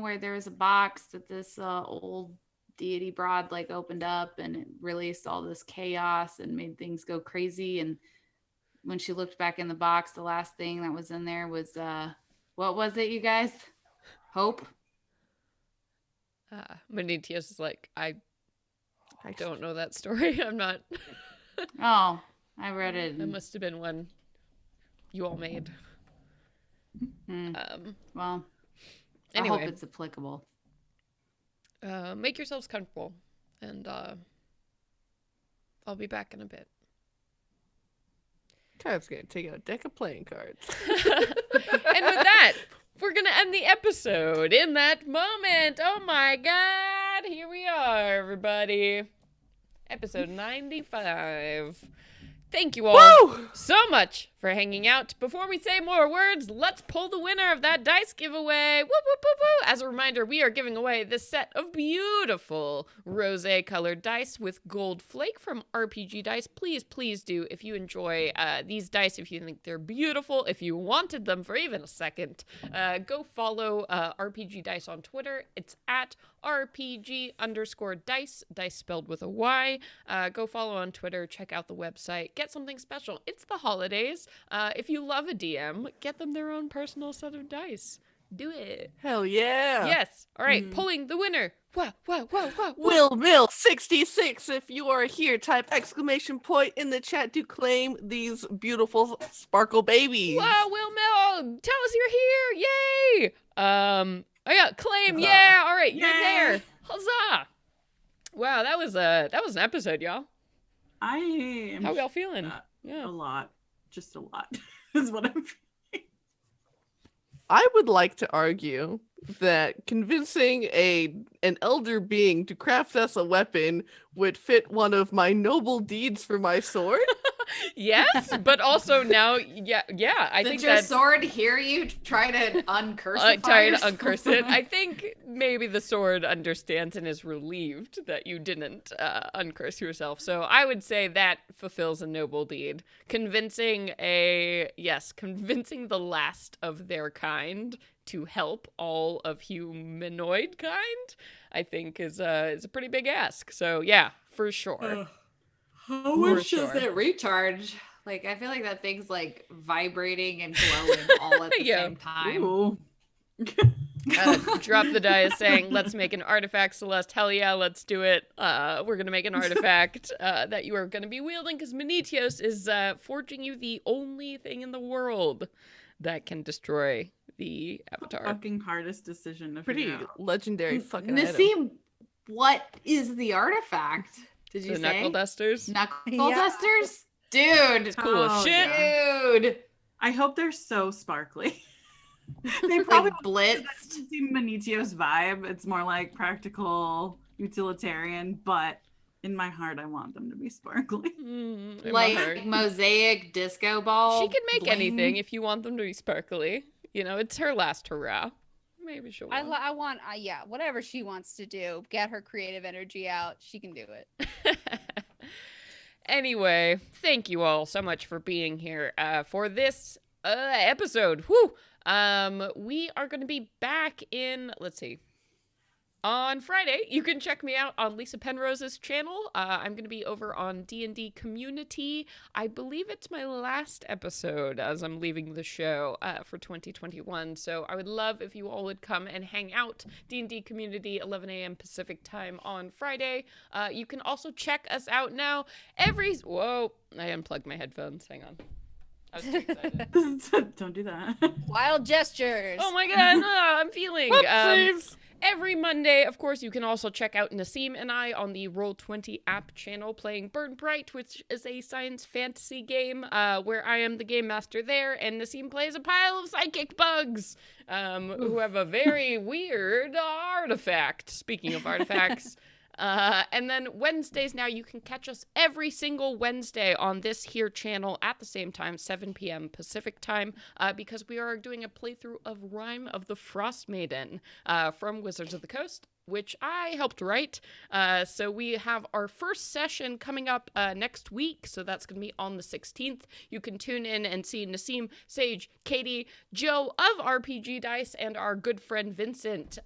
where there was a box that this old deity broad like opened up and it released all this chaos and made things go crazy, and when she looked back in the box, the last thing that was in there was what was it, you guys? Hope? Menoetius is like, I don't know that story. I'm not. Oh, I read it. That must have been one you all made. Well, anyway. I hope it's applicable. Make yourselves comfortable, and I'll be back in a bit. Kyle's gonna take out a deck of playing cards. And with that, we're gonna end the episode in that moment. Oh my god, here we are, everybody. Episode 95. Thank you all so much for hanging out. Before we say more words, let's pull the winner of that dice giveaway. Woo, woo, woo, woo. As a reminder, we are giving away this set of beautiful rosé colored dice with gold flake from RPG Dice. Please, please do, if you enjoy these dice, if you think they're beautiful, if you wanted them for even a second, go follow RPG Dice on Twitter. It's at RPG_dice, dice spelled with a Y. Go follow on Twitter, check out the website, get something special. It's the holidays. If you love a DM, get them their own personal set of dice. Do it. Hell yeah. Yes. All right, pulling the winner. Wow. Will Mill 66. If you are here, type exclamation point in the chat to claim these beautiful sparkle babies. Wow, Will Mill, tell us you're here. Yay. I got claim. Huzzah. Yeah. All right, you're there. Huzzah. Wow, that was an episode, y'all. I am. How y'all feeling? Yeah. A lot. Just a lot is what I'm feeling. I would like to argue that convincing an elder being to craft us a weapon would fit one of my noble deeds for my sword. Yes, but also now, I Did think your that sword hear you try to uncurse try to uncurse it. I think maybe the sword understands and is relieved that you didn't uncurse yourself. So I would say that fulfills a noble deed. Convincing the last of their kind to help all of humanoid kind, I think is a pretty big ask. So yeah, for sure. How much does it recharge? Like, I feel like that thing's like vibrating and glowing all at the same time. Ooh. Drop the dice saying, let's make an artifact, Celeste. Hell yeah, let's do it. We're going to make an artifact that you are going to be wielding because Menoetius is forging you the only thing in the world that can destroy the Avatar. Fucking hardest decision to Pretty figure out. legendary fucking item. Nassim, what is the artifact? Did you The say? knuckle dusters? Knuckle dusters? Dude. It's cool as Oh, shit. yeah. Dude. I hope they're so sparkly. They probably Like blitzed. Menoetius vibe. It's more like practical, utilitarian, but in my heart, I want them to be sparkly. In my Like heart. mosaic disco ball. She can make bling. anything if you want them to be sparkly. You know, it's her last hurrah. Maybe she'll win. I want, whatever she wants to do, get her creative energy out. She can do it. Anyway, thank you all so much for being here for this episode. Whew. We are going to be back in, let's see, on Friday. You can check me out on Lisa Penrose's channel. I'm going to be over on D&D Community. I believe it's my last episode as I'm leaving the show for 2021. So I would love if you all would come and hang out. D&D Community, 11 a.m. Pacific time on Friday. You can also check us out now Whoa, I unplugged my headphones. Hang on. I was too excited. Don't do that. Wild gestures. Oh my god, I'm feeling. Whoopsies. Every Monday, of course, you can also check out Nassim and I on the Roll20 app channel playing Burn Bright, which is a science fantasy game where I am the game master there, and Nassim plays a pile of psychic bugs who have a very weird artifact. Speaking of artifacts. And then Wednesdays now, you can catch us every single Wednesday on this here channel at the same time, 7 p.m. Pacific time, because we are doing a playthrough of Rime of the Frost Maiden from Wizards of the Coast, which I helped write. So we have our first session coming up next week, so that's going to be on the 16th. You can tune in and see Nassim, Sage, Katie, Joe of RPG Dice, and our good friend Vincent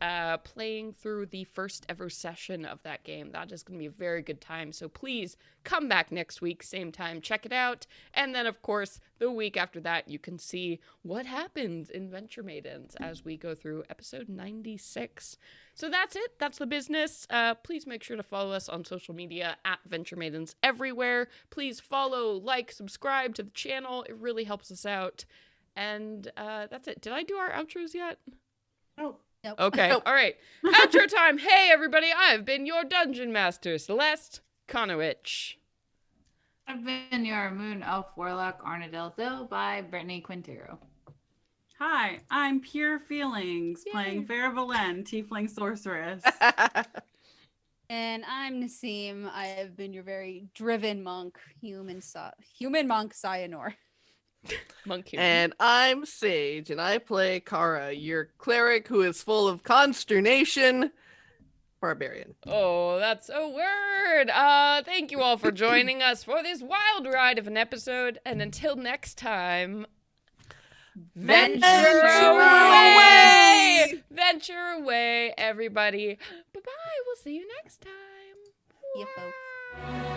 playing through the first ever session of that game. That is going to be a very good time, so please come back next week, same time, check it out. And then, of course, the week after that, you can see what happens in Venture Maidens as we go through episode 96. So that's it. That's the business. Please make sure to follow us on social media at Venture Maidens everywhere. Please follow, like, subscribe to the channel. It really helps us out. And that's it. Did I do our outros yet? Oh. Nope. Okay. Nope. All right. Outro time. Hey, everybody. I've been your Dungeon Master, Celeste Konowich. I've been your Moon Elf Warlock Arnadel by Brittany Quintero. Hi, I'm Pure Feelings, Yay. playing Farah Valen, Tiefling Sorceress. And I'm Nassim. I have been your very driven monk, human monk Cyanor. Monk human. And I'm Sage, and I play Kara, your cleric who is full of consternation. Barbarian. Oh, that's a word. Thank you all for joining us for this wild ride of an episode. And until next time, venture away! Venture away, everybody. Bye-bye. We'll see you next time. Yeah, folks.